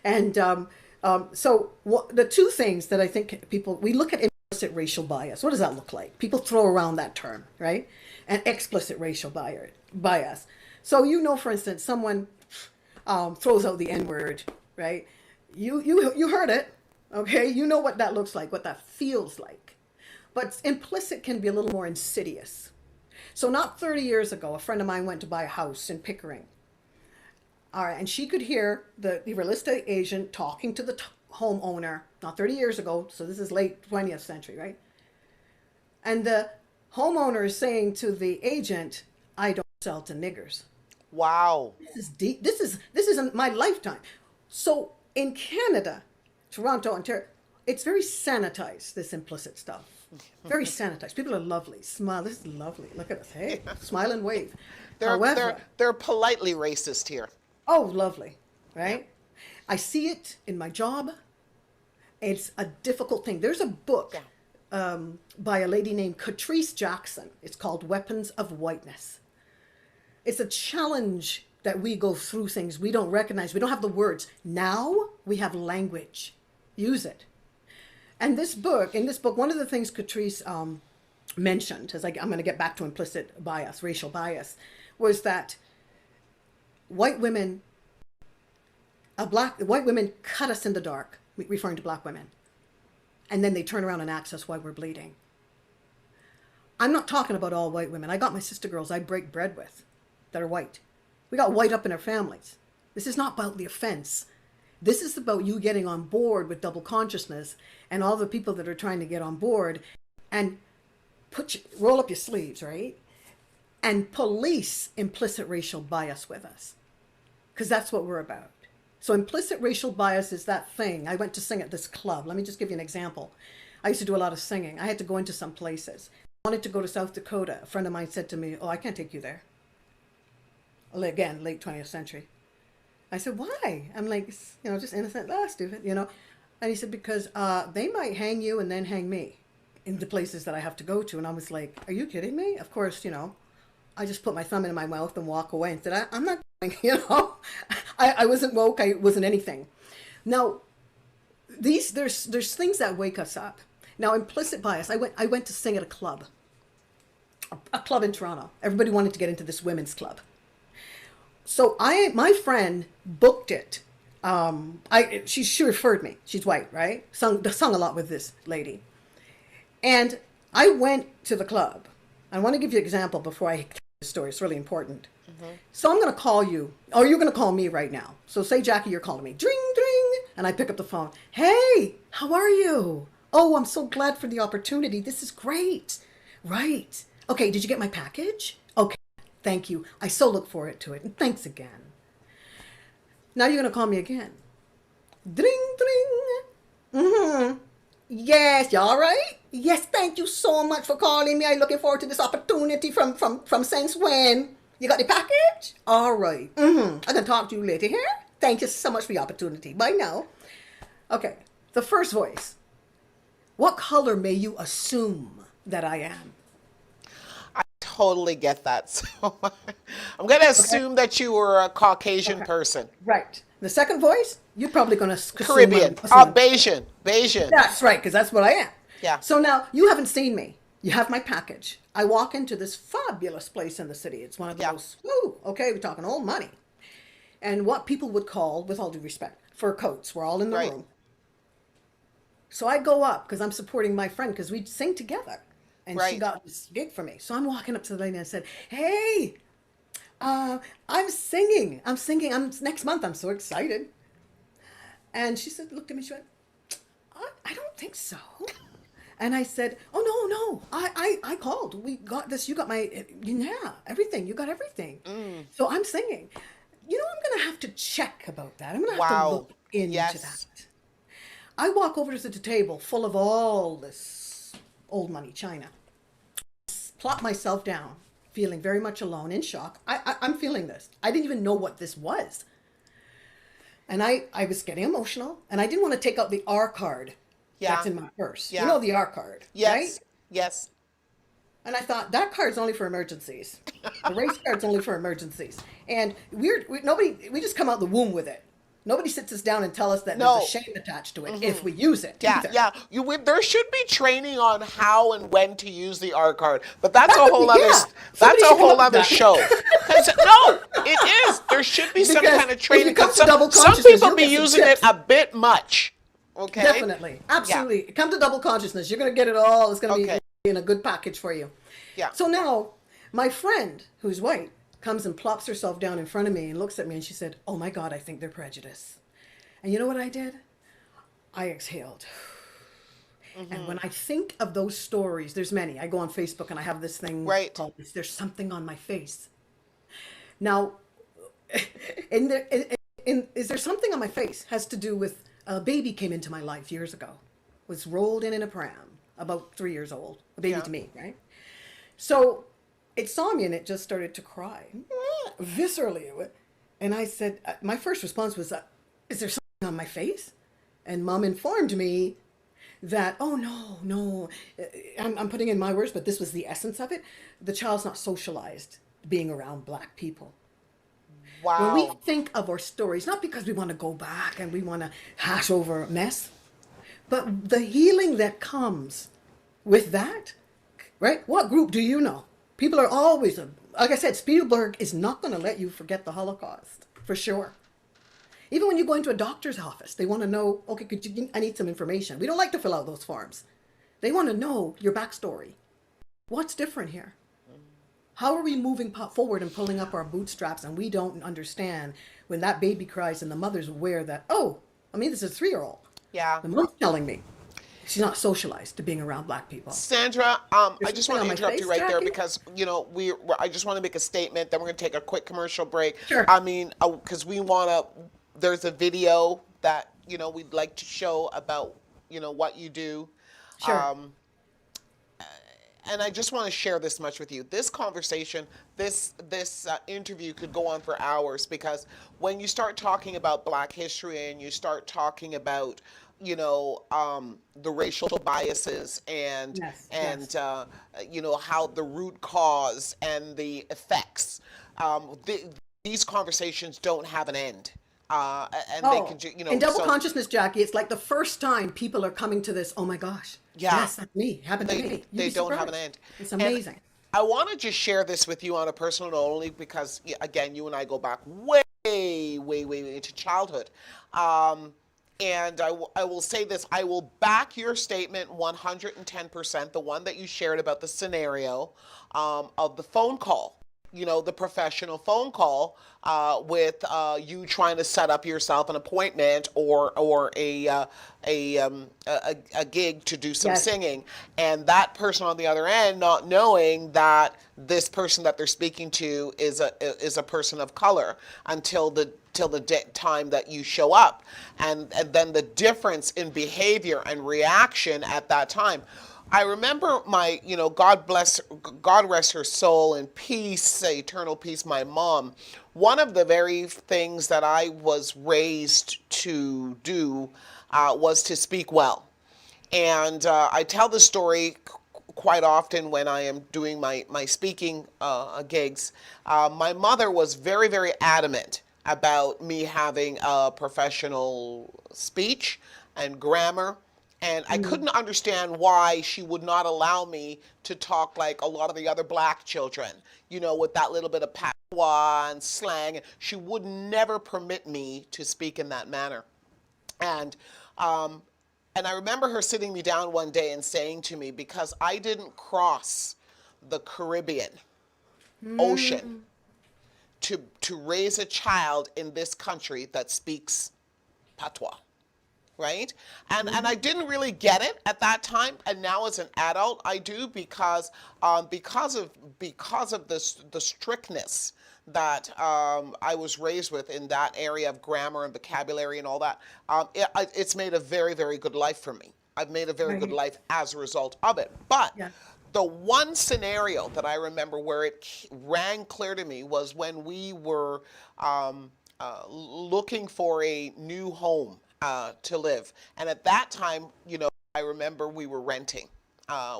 [SPEAKER 3] And the 2 things that I think we look at implicit racial bias. What does that look like? People throw around that term, right? And explicit racial bias. So, for instance, someone throws out the N-word, right? You heard it, okay? You know what that looks like, what that feels like. But implicit can be a little more insidious. So not 30 years ago, a friend of mine went to buy a house in Pickering. All right, and she could hear the real estate agent talking to the homeowner, not 30 years ago, so this is late 20th century, right? And the homeowner is saying to the agent, I don't sell to niggers.
[SPEAKER 1] wow.
[SPEAKER 3] This is deep. This isn't my lifetime. So in Canada, Toronto, Ontario, it's very sanitized, this implicit stuff. Very sanitized. People are lovely. Smile. This is lovely. Look at us. Hey, smile and wave.
[SPEAKER 1] They're politely racist here.
[SPEAKER 3] Oh, lovely, right? I see it in my job. It's a difficult thing. There's a book by a lady named Catrice Jackson. It's called Weapons of Whiteness. It's a challenge that we go through things we don't recognize. We don't have the words. Now we have language. Use it. And in this book, one of the things Catrice mentioned, as I'm going to get back to implicit bias, racial bias, was that white women cut us in the dark, referring to black women, and then they turn around and ask us why we're bleeding. I'm not talking about all white women. I got my sister girls I break bread with that are white. We got white up in our families. This is not about the offense. This is about you getting on board with double consciousness and all the people that are trying to get on board and roll up your sleeves, right? And police implicit racial bias with us, because that's what we're about. So implicit racial bias is that thing. I went to sing at this club. Let me just give you an example. I used to do a lot of singing. I had to go into some places. I wanted to go to South Dakota. A friend of mine said to me, "Oh, I can't take you there." Again, late 20th century. I said, "Why?" I'm like, just innocent, stupid, And he said, "Because they might hang you and then hang me in the places that I have to go to." And I was like, "Are you kidding me?" Of course, I just put my thumb in my mouth and walk away and said, I'm not going, I wasn't woke. I wasn't anything. Now, there's things that wake us up. Now, implicit bias. I went to sing at a club in Toronto. Everybody wanted to get into this women's club. So my friend booked it. She referred me. She's white, right? Sung a lot with this lady. And I went to the club. I want to give you an example before I tell the story. It's really important. Mm-hmm. So I'm going to call you, or you're going to call me right now. So say, Jackie, you're calling me. Dring, dring. And I pick up the phone. "Hey, how are you? Oh, I'm so glad for the opportunity. This is great." "Right. Okay, did you get my package?" "Okay, thank you. I so look forward to it. And thanks again." Now you're going to call me again. Dring, dring. Mm-hmm. "Yes, you all right?" "Yes, thank you so much for calling me. I'm looking forward to this opportunity from since when? You got the package? All right. Mm-hmm. I can talk to you later here. Thank you so much for the opportunity. Bye now." Okay, the first voice. What color may you assume that I am?
[SPEAKER 1] I totally get that. So I'm going to assume that you were a Caucasian person.
[SPEAKER 3] Right. The second voice, you're probably going to
[SPEAKER 1] Caribbean. Bayesian.
[SPEAKER 3] That's right, because that's what I am.
[SPEAKER 1] Yeah.
[SPEAKER 3] So now you haven't seen me. You have my package. I walk into this fabulous place in the city. It's one of the most, we're talking old money. And what people would call, with all due respect, fur coats. We're all in the room. So I go up because I'm supporting my friend because we sing together. And she got this gig for me. So I'm walking up to the lady and I said, "Hey, I'm singing. Next month. I'm so excited." And she said, looked at me, she went, I don't think so. And I said, "Oh, no, I called. We got this. You got everything. You got everything." So I'm singing. I'm going to have to check about that. I'm going to have to look into that. I walk over to the table full of all this old money china. Plop myself down, feeling very much alone, in shock. I'm feeling this. I didn't even know what this was. And I was getting emotional, and I didn't want to take out the R card that's in my purse. Yeah. You know the R card, right?
[SPEAKER 1] Yes.
[SPEAKER 3] And I thought, that card's only for emergencies. The race card's only for emergencies. And we just come out the womb with it. Nobody sits us down and tell us that there's a shame attached to it if we use it.
[SPEAKER 1] Yeah. There should be training on how and when to use the R card, but that's a whole other show. No, it is. There should be some kind of training. Some people be using it a bit much. Okay.
[SPEAKER 3] Definitely, absolutely. Come to double consciousness. You're going to get it all. It's going to be in a good package for you.
[SPEAKER 1] Yeah.
[SPEAKER 3] So now, my friend, who's white, comes and plops herself down in front of me and looks at me and she said, "Oh my God, I think they're prejudiced." And you know what I did? I exhaled. Mm-hmm. And when I think of those stories, there's many. I go on Facebook and I have this thing called "There's Something on My Face." Now, is there something on my face has to do with a baby came into my life years ago, was rolled in a pram, about 3 years old, a baby to me, right? So it saw me and it just started to cry viscerally. And I said, my first response was, "Is there something on my face?" And Mom informed me that, "Oh, no, I'm putting in my words, but this was the essence of it. The child's not socialized being around Black people."
[SPEAKER 1] Wow.
[SPEAKER 3] When we think of our stories, not because we want to go back and we want to hash over a mess, but the healing that comes with that, right? What group do you know? People are always like I said, Spielberg is not going to let you forget the Holocaust, for sure. Even when you go into a doctor's office, they want to know, okay, I need some information. We don't like to fill out those forms. They want to know your backstory. What's different here? How are we moving forward and pulling up our bootstraps, and we don't understand when that baby cries and the mother's aware that, oh, I mean, this is a 3-year-old.
[SPEAKER 1] Yeah.
[SPEAKER 3] The mom's telling me she's not socialized to being around Black people.
[SPEAKER 1] Sandra, I just want to
[SPEAKER 3] something on my
[SPEAKER 1] interrupt you
[SPEAKER 3] face,
[SPEAKER 1] right there
[SPEAKER 3] Jackie?
[SPEAKER 1] because, I just want to make a statement, then we're going to take a quick commercial break.
[SPEAKER 3] Sure.
[SPEAKER 1] I mean, because there's a video that, we'd like to show about, what you do.
[SPEAKER 3] Sure.
[SPEAKER 1] And I just want to share this much with you. This conversation, this interview could go on for hours, because when you start talking about Black history and you start talking about, the racial biases and how the root cause and the effects, these conversations don't have an end. They can,
[SPEAKER 3] in double consciousness, Jackie, it's like the first time people are coming to this, oh my gosh, yes, that's me, happened to me.
[SPEAKER 1] They don't have an end.
[SPEAKER 3] It's amazing.
[SPEAKER 1] And I want to just share this with you on a personal note, only because, again, you and I go back way, way, way into childhood. And I will say this, I will back your statement 110%, the one that you shared about the scenario of the phone call. The professional phone call with you trying to set up yourself an appointment or a gig to do some singing, and that person on the other end not knowing that this person that they're speaking to is a person of color until the time that you show up, and then the difference in behavior and reaction at that time. I remember my, God rest her soul in peace, eternal peace, my mom. One of the very things that I was raised to do was to speak well. And I tell the story quite often when I am doing my speaking gigs. My mother was very, very adamant about me having a professional speech and grammar. And I couldn't understand why she would not allow me to talk like a lot of the other Black children, with that little bit of patois and slang. She would never permit me to speak in that manner. And I remember her sitting me down one day and saying to me, because I didn't cross the Caribbean Ocean to raise a child in this country that speaks patois. Right? And I didn't really get it at that time, and now as an adult I do, because of the strictness that I was raised with in that area of grammar and vocabulary and all that. It's made a very, very good life for me. I've made a very good life as a result of it. But the one scenario that I remember where it rang clear to me was when we were looking for a new home to live. And at that time, I remember we were renting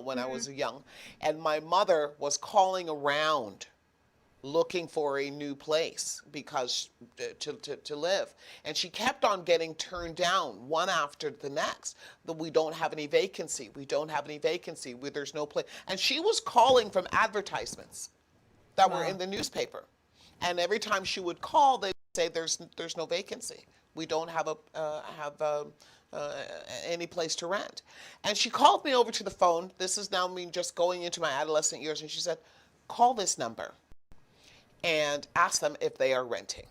[SPEAKER 1] when I was young. And my mother was calling around looking for a new place because to live. And she kept on getting turned down one after the next. That we don't have any vacancy. We don't have any vacancy. There's no place. And she was calling from advertisements that were in the newspaper. And every time she would call, they'd say there's no vacancy. We don't have any place to rent. And she called me over to the phone. This is now me just going into my adolescent years. And she said, call this number and ask them if they are renting.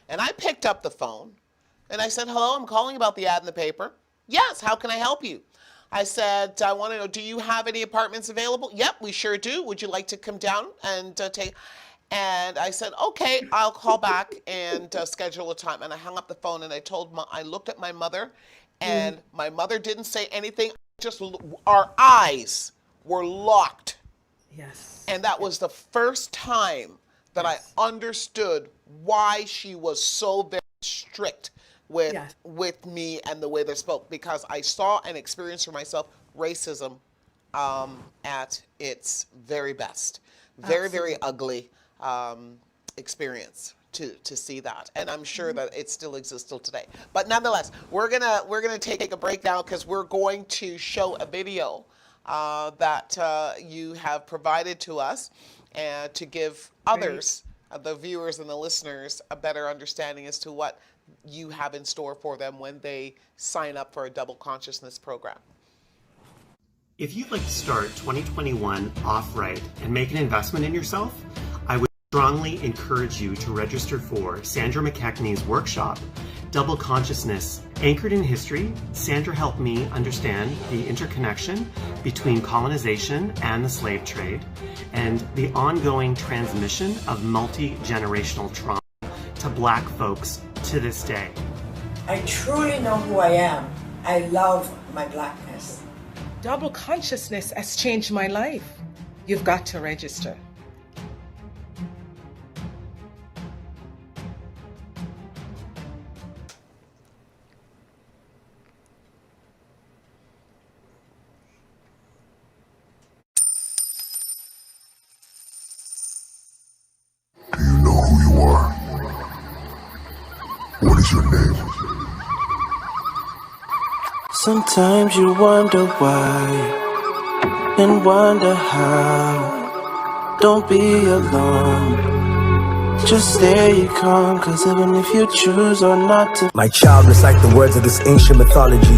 [SPEAKER 1] And I picked up the phone and I said, hello, I'm calling about the ad in the paper. Yes, how can I help you? I said, I want to know, do you have any apartments available? Yep, we sure do. Would you like to come down and take... And I said, okay, I'll call back and schedule a time. And I hung up the phone and I looked at my mother, and my mother didn't say anything. Just our eyes were locked.
[SPEAKER 3] Yes.
[SPEAKER 1] And that was the first time that I understood why she was so very strict with me and the way they spoke, because I saw and experienced for myself racism at its very best. Very, very ugly experience to see that, and I'm sure that it still exists till today. But nonetheless, we're gonna take a break now, because we're going to show a video that you have provided to us and to give
[SPEAKER 3] Great.
[SPEAKER 1] others, the viewers and the listeners, a better understanding as to what you have in store for them when they sign up for a double consciousness program.
[SPEAKER 4] If you'd like to start 2021 off right and make an investment in yourself, I would strongly encourage you to register for Sandra Mckechnie's workshop, Double Consciousness. Anchored in history, Sandra helped me understand the interconnection between colonization and the slave trade and the ongoing transmission of multi-generational trauma to Black folks to this day.
[SPEAKER 5] I truly know who I am. I love my Blackness.
[SPEAKER 6] Double consciousness has changed my life. You've got to register.
[SPEAKER 7] Do you know who you are? What is your name?
[SPEAKER 8] Sometimes you wonder why and wonder how. Don't be alone. Just stay calm, cause even if you choose or not to. My child, recite the words of this ancient mythology.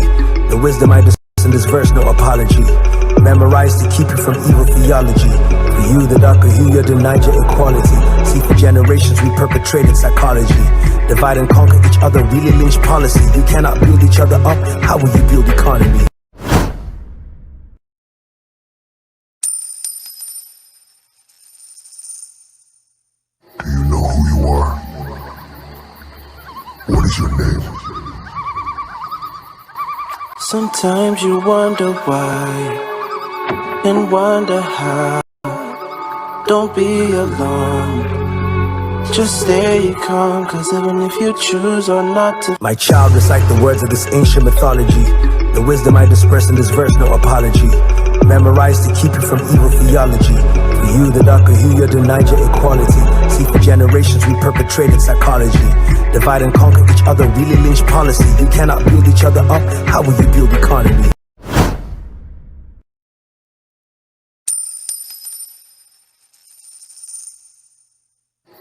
[SPEAKER 8] The wisdom I discuss in this verse, no apology. Memorized to keep you from evil theology. For you, the darker hue, you denied your equality. See, for generations we perpetrated psychology. Divide and conquer each other, really lynch policy. You cannot build each other up, how will you build economy?
[SPEAKER 7] Do you know who you are? What is your name?
[SPEAKER 8] Sometimes you wonder why and wonder how. Don't be alone. Just stay calm, cause even if you choose or not to. My child, recite the words of this ancient mythology. The wisdom I disperse in this verse, no apology. Memorized to keep you from evil theology. For you, the darker hue, you denied your equality. See, for generations we perpetrated psychology. Divide and conquer each other, really lynch policy. You cannot build each other up, how will you build economy?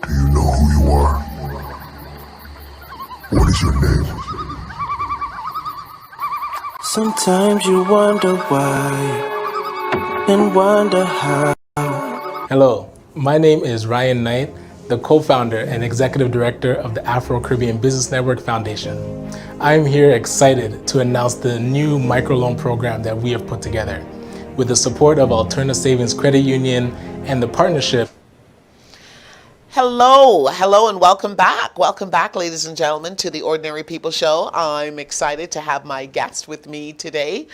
[SPEAKER 7] Do you know who you are? What is your name?
[SPEAKER 8] Sometimes you wonder why and wonder how.
[SPEAKER 9] Hello, my name is Ryan Knight, the co-founder and executive director of the Afro-Caribbean Business Network Foundation. I'm here excited to announce the new microloan program that we have put together with the support of Alterna Savings Credit Union and the partnership.
[SPEAKER 1] Hello, hello, and welcome back. Welcome back, ladies and gentlemen, to the Ordinary People Show. I'm excited to have my guest with me today,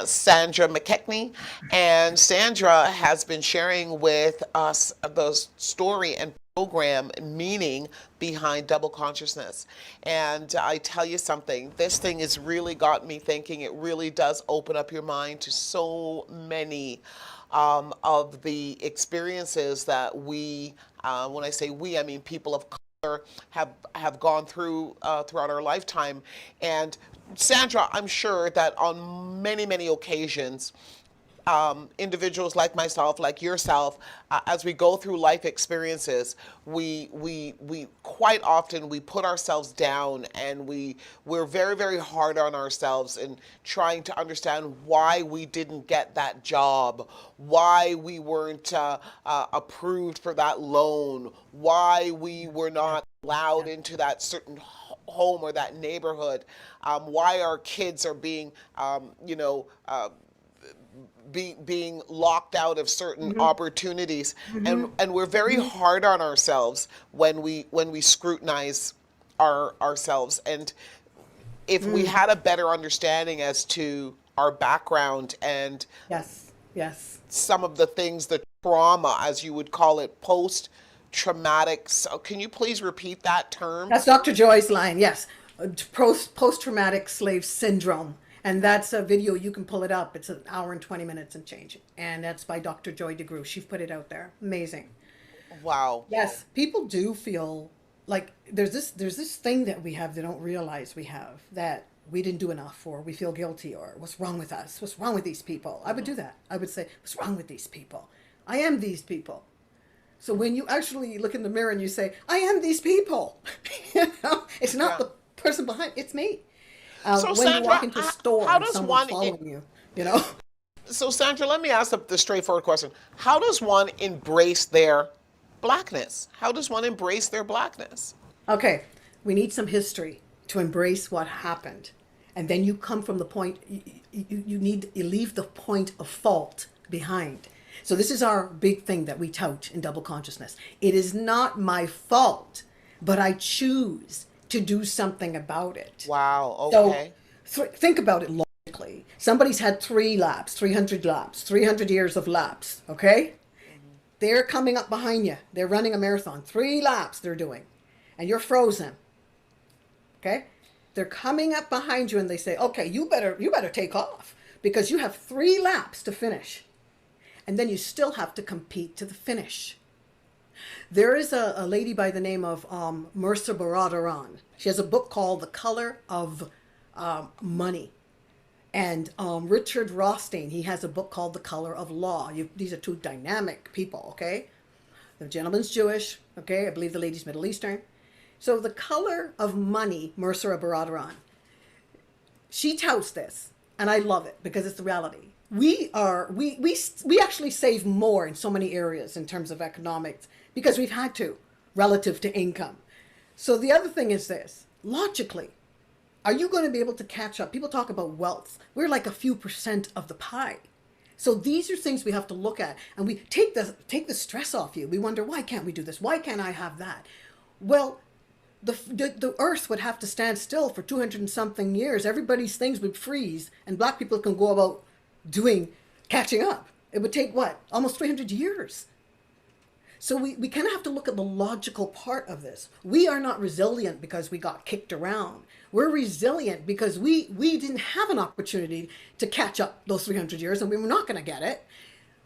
[SPEAKER 1] Sandra Mckechnie. And Sandra has been sharing with us the story and program meaning behind double consciousness. And I tell you something, this thing has really got me thinking. It really does open up your mind to so many of the experiences that we, when I say we, I mean people of color, have gone through throughout our lifetime. And Sandra, I'm sure that on many occasions, individuals like myself, like yourself, as we go through life experiences, we quite often we put ourselves down, and we're very hard on ourselves in trying to understand why we didn't get that job, why we weren't approved for that loan, why we were not allowed into that certain home or that neighborhood, why our kids are being, being locked out of certain opportunities, and we're very hard on ourselves when we scrutinize ourselves. And if we had a better understanding as to our background and
[SPEAKER 3] Yes.
[SPEAKER 1] some of the things, the trauma, as you would call it, post-traumatic. So can you please repeat that term?
[SPEAKER 3] That's Dr. Joy's line, yes. Post-traumatic slave syndrome. And that's a video, you can pull it up. It's an hour and 20 minutes and change. And that's by Dr. Joy DeGruy. She put it out there. Amazing.
[SPEAKER 1] Wow.
[SPEAKER 3] Yes, people do feel like there's this thing that we have they don't realize we have, that we didn't do enough, or we feel guilty, or what's wrong with us? What's wrong with these people? I would do that. I would say, what's wrong with these people? I am these people. So when you actually look in the mirror and you say, I am these people, it's not the person behind, it's me.
[SPEAKER 1] So
[SPEAKER 3] when
[SPEAKER 1] Sandra,
[SPEAKER 3] you walk into a store
[SPEAKER 1] how
[SPEAKER 3] and
[SPEAKER 1] does
[SPEAKER 3] someone's
[SPEAKER 1] one
[SPEAKER 3] following you,
[SPEAKER 1] So Sandra, let me ask the straightforward question. How does one embrace their blackness? How does one embrace their blackness?
[SPEAKER 3] Okay, we need some history to embrace what happened. And then you come from the point, you leave the point of fault behind. So this is our big thing that we tout in double consciousness. It is not my fault, but I choose to do something about it.
[SPEAKER 1] Wow, okay.
[SPEAKER 3] So think about it logically. Somebody's had 300 laps, 300 years of laps, okay? They're coming up behind you. They're running a marathon. 3 laps they're doing. And you're frozen. Okay? They're coming up behind you and they say, okay, you better take off because you have 3 laps to finish. And then you still have to compete to the finish. There is a lady by the name of Mercer Baradaran. She has a book called The Color of Money. And Richard Rothstein, he has a book called The Color of Law. These are 2 dynamic people, okay? The gentleman's Jewish, okay? I believe the lady's Middle Eastern. So The Color of Money, Mercer Baradaran. She touts this, and I love it because it's the reality. We actually save more in so many areas in terms of economics because we've had to, relative to income. So the other thing is this, logically, are you going to be able to catch up? People talk about wealth. We're like a few % of the pie. So these are things we have to look at, and we take the stress off you. We wonder, why can't we do this? Why can't I have that? Well, the earth would have to stand still for 200 and something years. Everybody's things would freeze, and black people can go about catching up. It would take what? Almost 300 years. So we kind of have to look at the logical part of this. We are not resilient because we got kicked around. We're resilient because we didn't have an opportunity to catch up those 300 years, and we were not going to get it.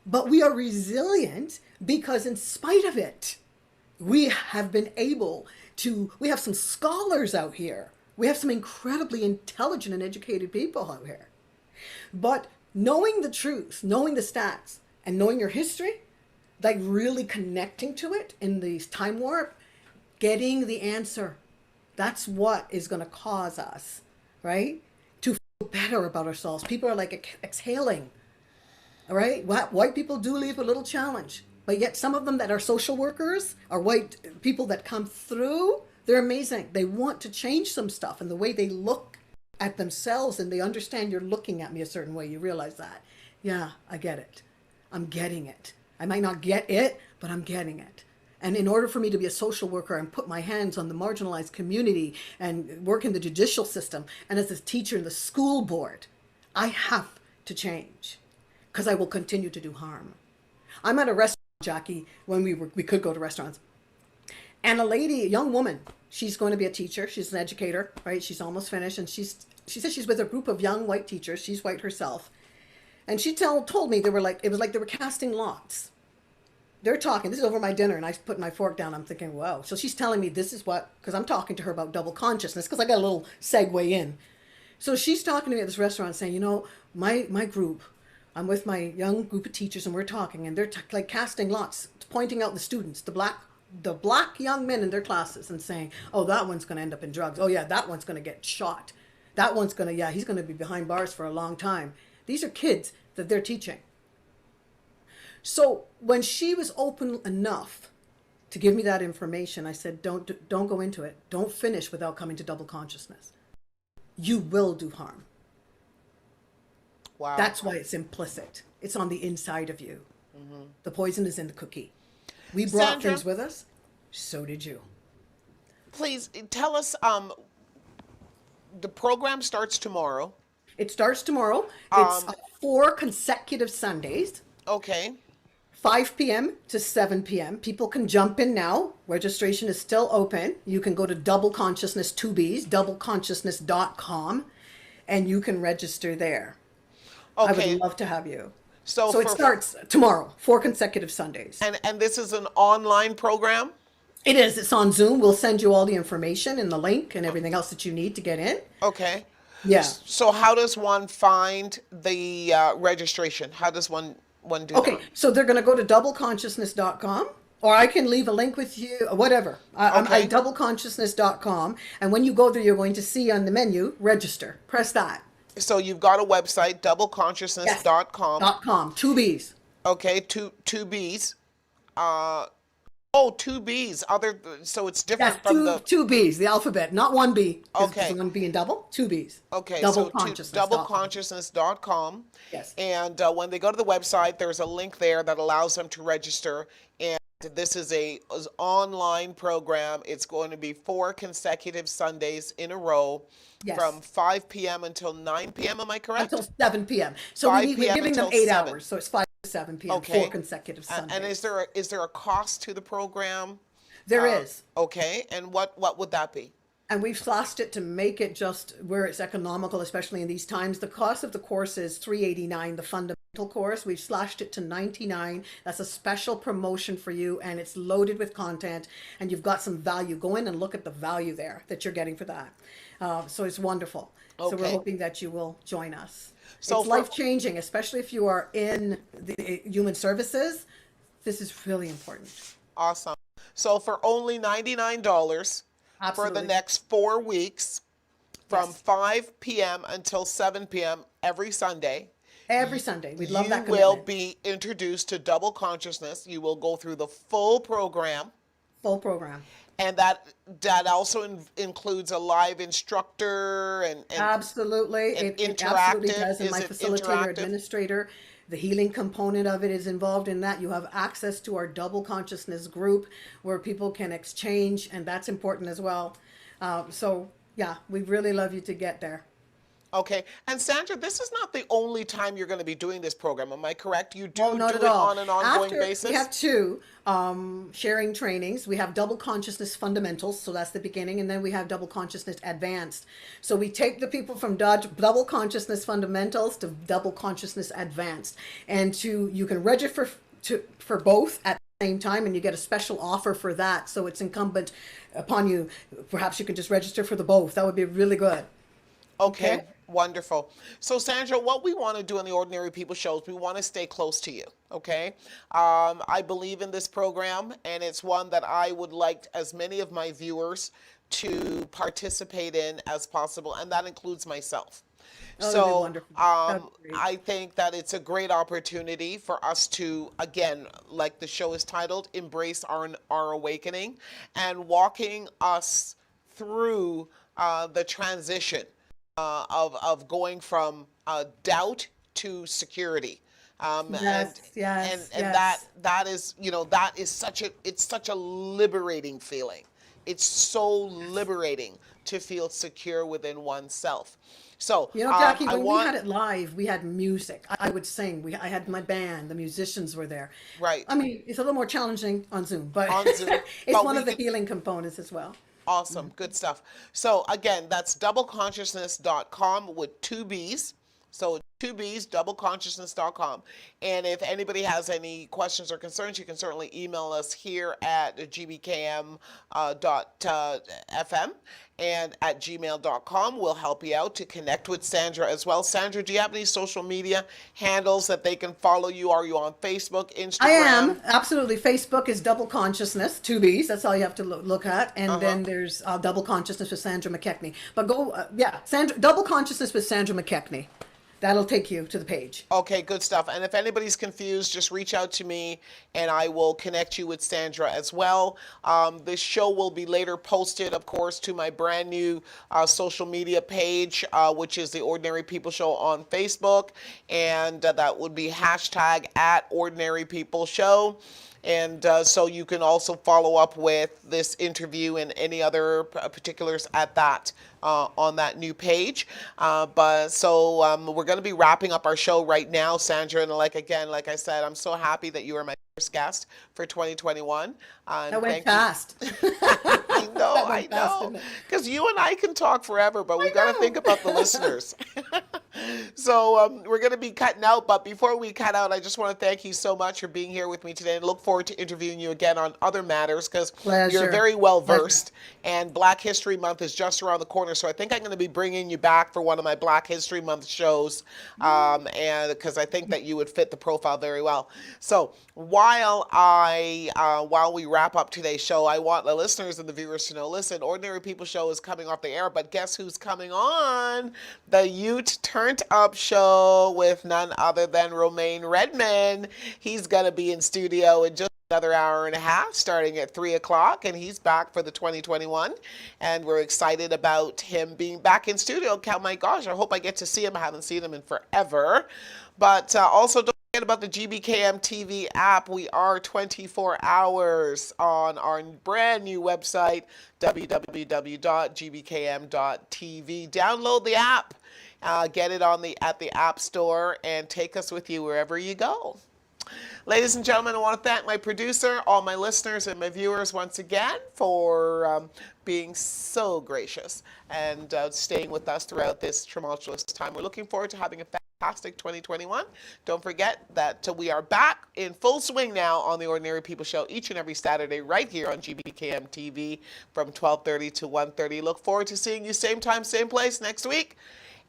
[SPEAKER 3] But we are resilient because in spite of it, we have been able to, we have some scholars out here. We have some incredibly intelligent and educated people out here. But knowing the truth, knowing the stats, and knowing your history, like really connecting to it in this time warp, getting the answer, that's what is going to cause us, right, to feel better about ourselves. People are like exhaling, all right? White people do leave a little challenge, but yet some of them that are social workers are white people that come through, they're amazing. They want to change some stuff, and the way they look at themselves, and they understand you're looking at me a certain way, you realize that. Yeah, I get it. I'm getting it. I might not get it, but I'm getting it. And in order for me to be a social worker and put my hands on the marginalized community and work in the judicial system and as a teacher in the school board, I have to change because I will continue to do harm. I'm at a restaurant, Jackie, when we could go to restaurants. And a lady, a young woman, she's going to be a teacher. She's an educator, right? She's almost finished. And she said she's with a group of young white teachers. She's white herself. And she told me it was like they were casting lots. They're talking, this is over my dinner, and I put my fork down. I'm thinking, whoa. So she's telling me this is what, because I'm talking to her about double consciousness, because I got a little segue in. So she's talking to me at this restaurant saying, you know, my group, I'm with my young group of teachers, and we're talking, and they're like casting lots, pointing out the students, the black young men in their classes, and saying, oh, that one's going to end up in drugs. Oh, yeah, that one's going to get shot. That one's going to, yeah, he's going to be behind bars for a long time. These are kids that they're teaching. So when she was open enough to give me that information, I said, don't go into it. Don't finish without coming to double consciousness. You will do harm.
[SPEAKER 1] Wow.
[SPEAKER 3] That's why it's implicit. It's on the inside of you. Mm-hmm. The poison is in the cookie. We brought
[SPEAKER 1] Sandra,
[SPEAKER 3] things with us. So did you.
[SPEAKER 1] Please tell us, the program starts tomorrow.
[SPEAKER 3] It starts tomorrow. It's 4 consecutive Sundays.
[SPEAKER 1] Okay.
[SPEAKER 3] 5 p.m. to 7 p.m. People can jump in now. Registration is still open. You can go to Double Consciousness 2Bs, doubleconsciousness.com, and you can register there.
[SPEAKER 1] Okay.
[SPEAKER 3] I would love to have you.
[SPEAKER 1] So
[SPEAKER 3] it starts tomorrow, 4 consecutive Sundays.
[SPEAKER 1] And this is an online program?
[SPEAKER 3] It is. It's on Zoom. We'll send you all the information and the link and everything else that you need to get in.
[SPEAKER 1] Okay.
[SPEAKER 3] Yeah.
[SPEAKER 1] So how does one find the registration? How does one do
[SPEAKER 3] Okay,
[SPEAKER 1] that?
[SPEAKER 3] so they're going to go to doubleconsciousness.com, or I can leave a link with you, whatever. I
[SPEAKER 1] Okay.
[SPEAKER 3] doubleconsciousness.com, and when you go there, you're going to see on the menu, register. Press that.
[SPEAKER 1] So you've got a website,
[SPEAKER 3] Yes.
[SPEAKER 1] doubleconsciousness.com.
[SPEAKER 3] .com, two B's.
[SPEAKER 1] Okay, two B's. Uh, oh, two B's. So it's
[SPEAKER 3] Yes,
[SPEAKER 1] different from the.
[SPEAKER 3] two B's, the alphabet, not one B, because there's
[SPEAKER 1] Okay.
[SPEAKER 3] one B in double, two B's.
[SPEAKER 1] Okay, so to
[SPEAKER 3] Doubleconsciousness.com.
[SPEAKER 1] doubleconsciousness.com.
[SPEAKER 3] Yes.
[SPEAKER 1] And when they go to the website, there's a link there that allows them to register. And this is an online program. It's going to be 4 consecutive Sundays in a row
[SPEAKER 3] Yes.
[SPEAKER 1] from 5 p.m. until 9 p.m. Am I correct?
[SPEAKER 3] Until 7 p.m. So
[SPEAKER 1] 5
[SPEAKER 3] we're
[SPEAKER 1] p.m.
[SPEAKER 3] giving them
[SPEAKER 1] until
[SPEAKER 3] 8
[SPEAKER 1] 7.
[SPEAKER 3] hours, so it's 5 to 7 p.m.,
[SPEAKER 1] Okay.
[SPEAKER 3] 4 consecutive Sundays.
[SPEAKER 1] And is there a cost to the program?
[SPEAKER 3] There is.
[SPEAKER 1] Okay, and what would that be?
[SPEAKER 3] And we've slashed it to make it just where it's economical, especially in these times. The cost of the course is $389, the fundamental course. We've slashed it to $99. That's a special promotion for you, and it's loaded with content, and you've got some value. Go in and look at the value there that you're getting for that. So it's wonderful. So we're
[SPEAKER 1] Okay.
[SPEAKER 3] hoping that you will join us.
[SPEAKER 1] So
[SPEAKER 3] It's
[SPEAKER 1] for-
[SPEAKER 3] life-changing, especially if you are in the human services. This is really important.
[SPEAKER 1] Awesome. So for only $99 for the
[SPEAKER 3] Absolutely.
[SPEAKER 1] next 4 weeks, from
[SPEAKER 3] Yes.
[SPEAKER 1] 5 p.m. until 7 p.m. every Sunday,
[SPEAKER 3] Every Sunday. We'd love that
[SPEAKER 1] you will
[SPEAKER 3] commitment.
[SPEAKER 1] be introduced to double consciousness. You will go through the full program,
[SPEAKER 3] Full program.
[SPEAKER 1] and that also includes a live instructor and
[SPEAKER 3] Absolutely.
[SPEAKER 1] and
[SPEAKER 3] It absolutely
[SPEAKER 1] interactive.
[SPEAKER 3] does. And
[SPEAKER 1] Is
[SPEAKER 3] my
[SPEAKER 1] it
[SPEAKER 3] facilitator,
[SPEAKER 1] interactive?
[SPEAKER 3] administrator, the healing component of it is involved in that. You have access to our double consciousness group where people can exchange, and that's important as well. So, yeah, we'd really love you to get there.
[SPEAKER 1] Okay. And Sandra, this is not the only time you're going to be doing this program. Am I correct? You do
[SPEAKER 3] Oh, not
[SPEAKER 1] do
[SPEAKER 3] at
[SPEAKER 1] it
[SPEAKER 3] all.
[SPEAKER 1] on an ongoing
[SPEAKER 3] After,
[SPEAKER 1] basis?
[SPEAKER 3] we have two sharing trainings. We have double consciousness fundamentals, so that's the beginning, and then we have double consciousness advanced. So we take the people from double consciousness fundamentals to double consciousness advanced, and you can register for both at the same time, and you get a special offer for that. So it's incumbent upon you. Perhaps you could just register for the both. That would be really good.
[SPEAKER 1] Okay,
[SPEAKER 3] Okay.
[SPEAKER 1] wonderful. So, Sandra, what we want to do in the Ordinary People shows, we want to stay close to you. Okay, I believe in this program, and it's one that I would like as many of my viewers to participate in as possible, and that includes myself.
[SPEAKER 3] Oh, that'd be
[SPEAKER 1] So,
[SPEAKER 3] wonderful. That'd be great.
[SPEAKER 1] I think that it's a great opportunity for us to, again, like the show is titled, embrace our awakening, and walking us through the transition of going from doubt to security.
[SPEAKER 3] Yes,
[SPEAKER 1] And that is, that is such a liberating feeling. It's so liberating to feel secure within oneself. So,
[SPEAKER 3] Jackie,
[SPEAKER 1] I
[SPEAKER 3] when
[SPEAKER 1] want,
[SPEAKER 3] we had it live, we had music. I would sing. I had my band. The musicians were there.
[SPEAKER 1] Right.
[SPEAKER 3] I mean, it's a little more challenging on Zoom, but
[SPEAKER 1] On Zoom,
[SPEAKER 3] it's
[SPEAKER 1] but
[SPEAKER 3] one
[SPEAKER 1] we
[SPEAKER 3] of the
[SPEAKER 1] can-
[SPEAKER 3] healing components as well.
[SPEAKER 1] Awesome, good stuff. So again, that's doubleconsciousness.com with 2 B's. So 2 B's, doubleconsciousness.com. And if anybody has any questions or concerns, you can certainly email us here at gbkm.fm and at gmail.com. We'll help you out to connect with Sandra as well. Sandra, do you have any social media handles that they can follow you? Are you on Facebook, Instagram?
[SPEAKER 3] I am, absolutely. Facebook is Double Consciousness, 2 B's. That's all you have to look at. And then there's Double Consciousness with Sandra Mckechnie. But Double Consciousness with Sandra Mckechnie. That'll take you to the page.
[SPEAKER 1] Okay, good stuff. And if anybody's confused, just reach out to me and I will connect you with Sandra as well. This show will be later posted, of course, to my brand new social media page, which is the Ordinary People Show on Facebook. And that would be hashtag @OrdinaryPeopleShow. And so you can also follow up with this interview and any other particulars at that on that new page. We're going to be wrapping up our show right now, Sandra. And like I said, I'm so happy that you were my first guest for 2021.
[SPEAKER 3] That went fast.
[SPEAKER 1] I know,
[SPEAKER 3] That
[SPEAKER 1] I
[SPEAKER 3] went fast,
[SPEAKER 1] know.
[SPEAKER 3] didn't it?
[SPEAKER 1] Because you and I can talk forever, but we got to think about the listeners. So we're going to be cutting out, but before we cut out, I just want to thank you so much for being here with me today and look forward to interviewing you again on other matters because you're very well versed and Black History Month is just around the corner. So I think I'm going to be bringing you back for one of my Black History Month shows and because I think that you would fit the profile very well. So while we wrap up today's show, I want the listeners and the viewers to know, listen, Ordinary People Show is coming off the air, but guess who's coming on? The Ute Turned Up Show with none other than Romain Redman. He's going to be in studio in just another hour and a half starting at 3 o'clock, and he's back for the 2021, and we're excited about him being back in studio. Oh my gosh, I hope I get to see him. I haven't seen him in forever. But also don't forget about the GBKM TV app. We are 24 hours on our brand new website, www.gbkm.tv. Download the app, get it at the App Store, and take us with you wherever you go. Ladies and gentlemen, I want to thank my producer, all my listeners, and my viewers once again for being so gracious and staying with us throughout this tumultuous time. We're looking forward to having a fantastic 2021. Don't forget that we are back in full swing now on the Ordinary People Show each and every Saturday right here on GBKM TV from 12:30 to 1:30. Look forward to seeing you same time, same place next week.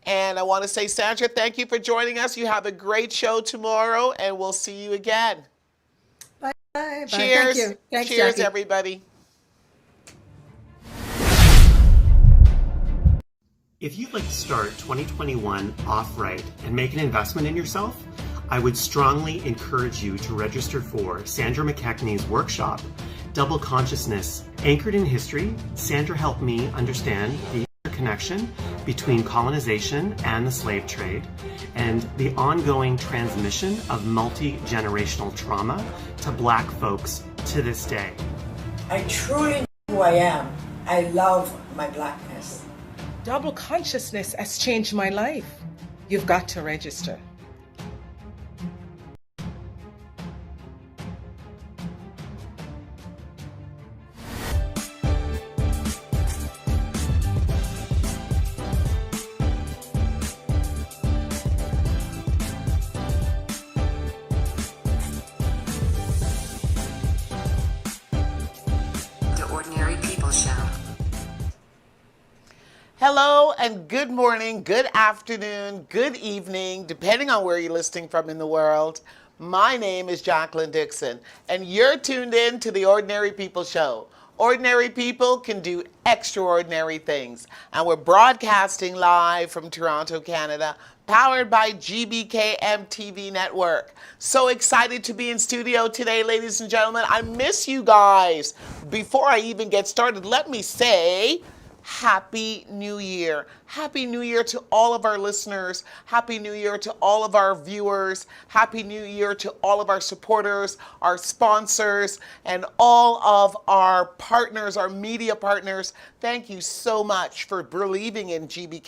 [SPEAKER 1] And I want to say, Sandra, thank you for joining us. You have a great show tomorrow, and we'll see you again.
[SPEAKER 3] Bye. Bye.
[SPEAKER 1] Cheers.
[SPEAKER 3] Thank you. Thanks,
[SPEAKER 1] Cheers,
[SPEAKER 3] Jackie.
[SPEAKER 1] everybody.
[SPEAKER 4] If you'd like to start 2021 off right and make an investment in yourself, I would strongly encourage you to register for Sandra Mckechnie's workshop, Double Consciousness. Anchored in history, Sandra helped me understand the connection between colonization and the slave trade and the ongoing transmission of multi-generational trauma to Black folks to this day.
[SPEAKER 5] I truly know who I am. I love my Blackness.
[SPEAKER 6] Double consciousness has changed my life. You've got to register.
[SPEAKER 1] Hello and good morning, good afternoon, good evening, depending on where you're listening from in the world. My name is Jacqueline Dixon, and you're tuned in to the Ordinary People Show. Ordinary people can do extraordinary things, and we're broadcasting live from Toronto, Canada, powered by GBKM TV Network. So excited to be in studio today, ladies and gentlemen. I miss you guys. Before I even get started, let me say, Happy New Year. Happy New Year to all of our listeners. Happy New Year to all of our viewers. Happy New Year to all of our supporters, our sponsors, and all of our partners, our media partners. Thank you so much for believing in GBK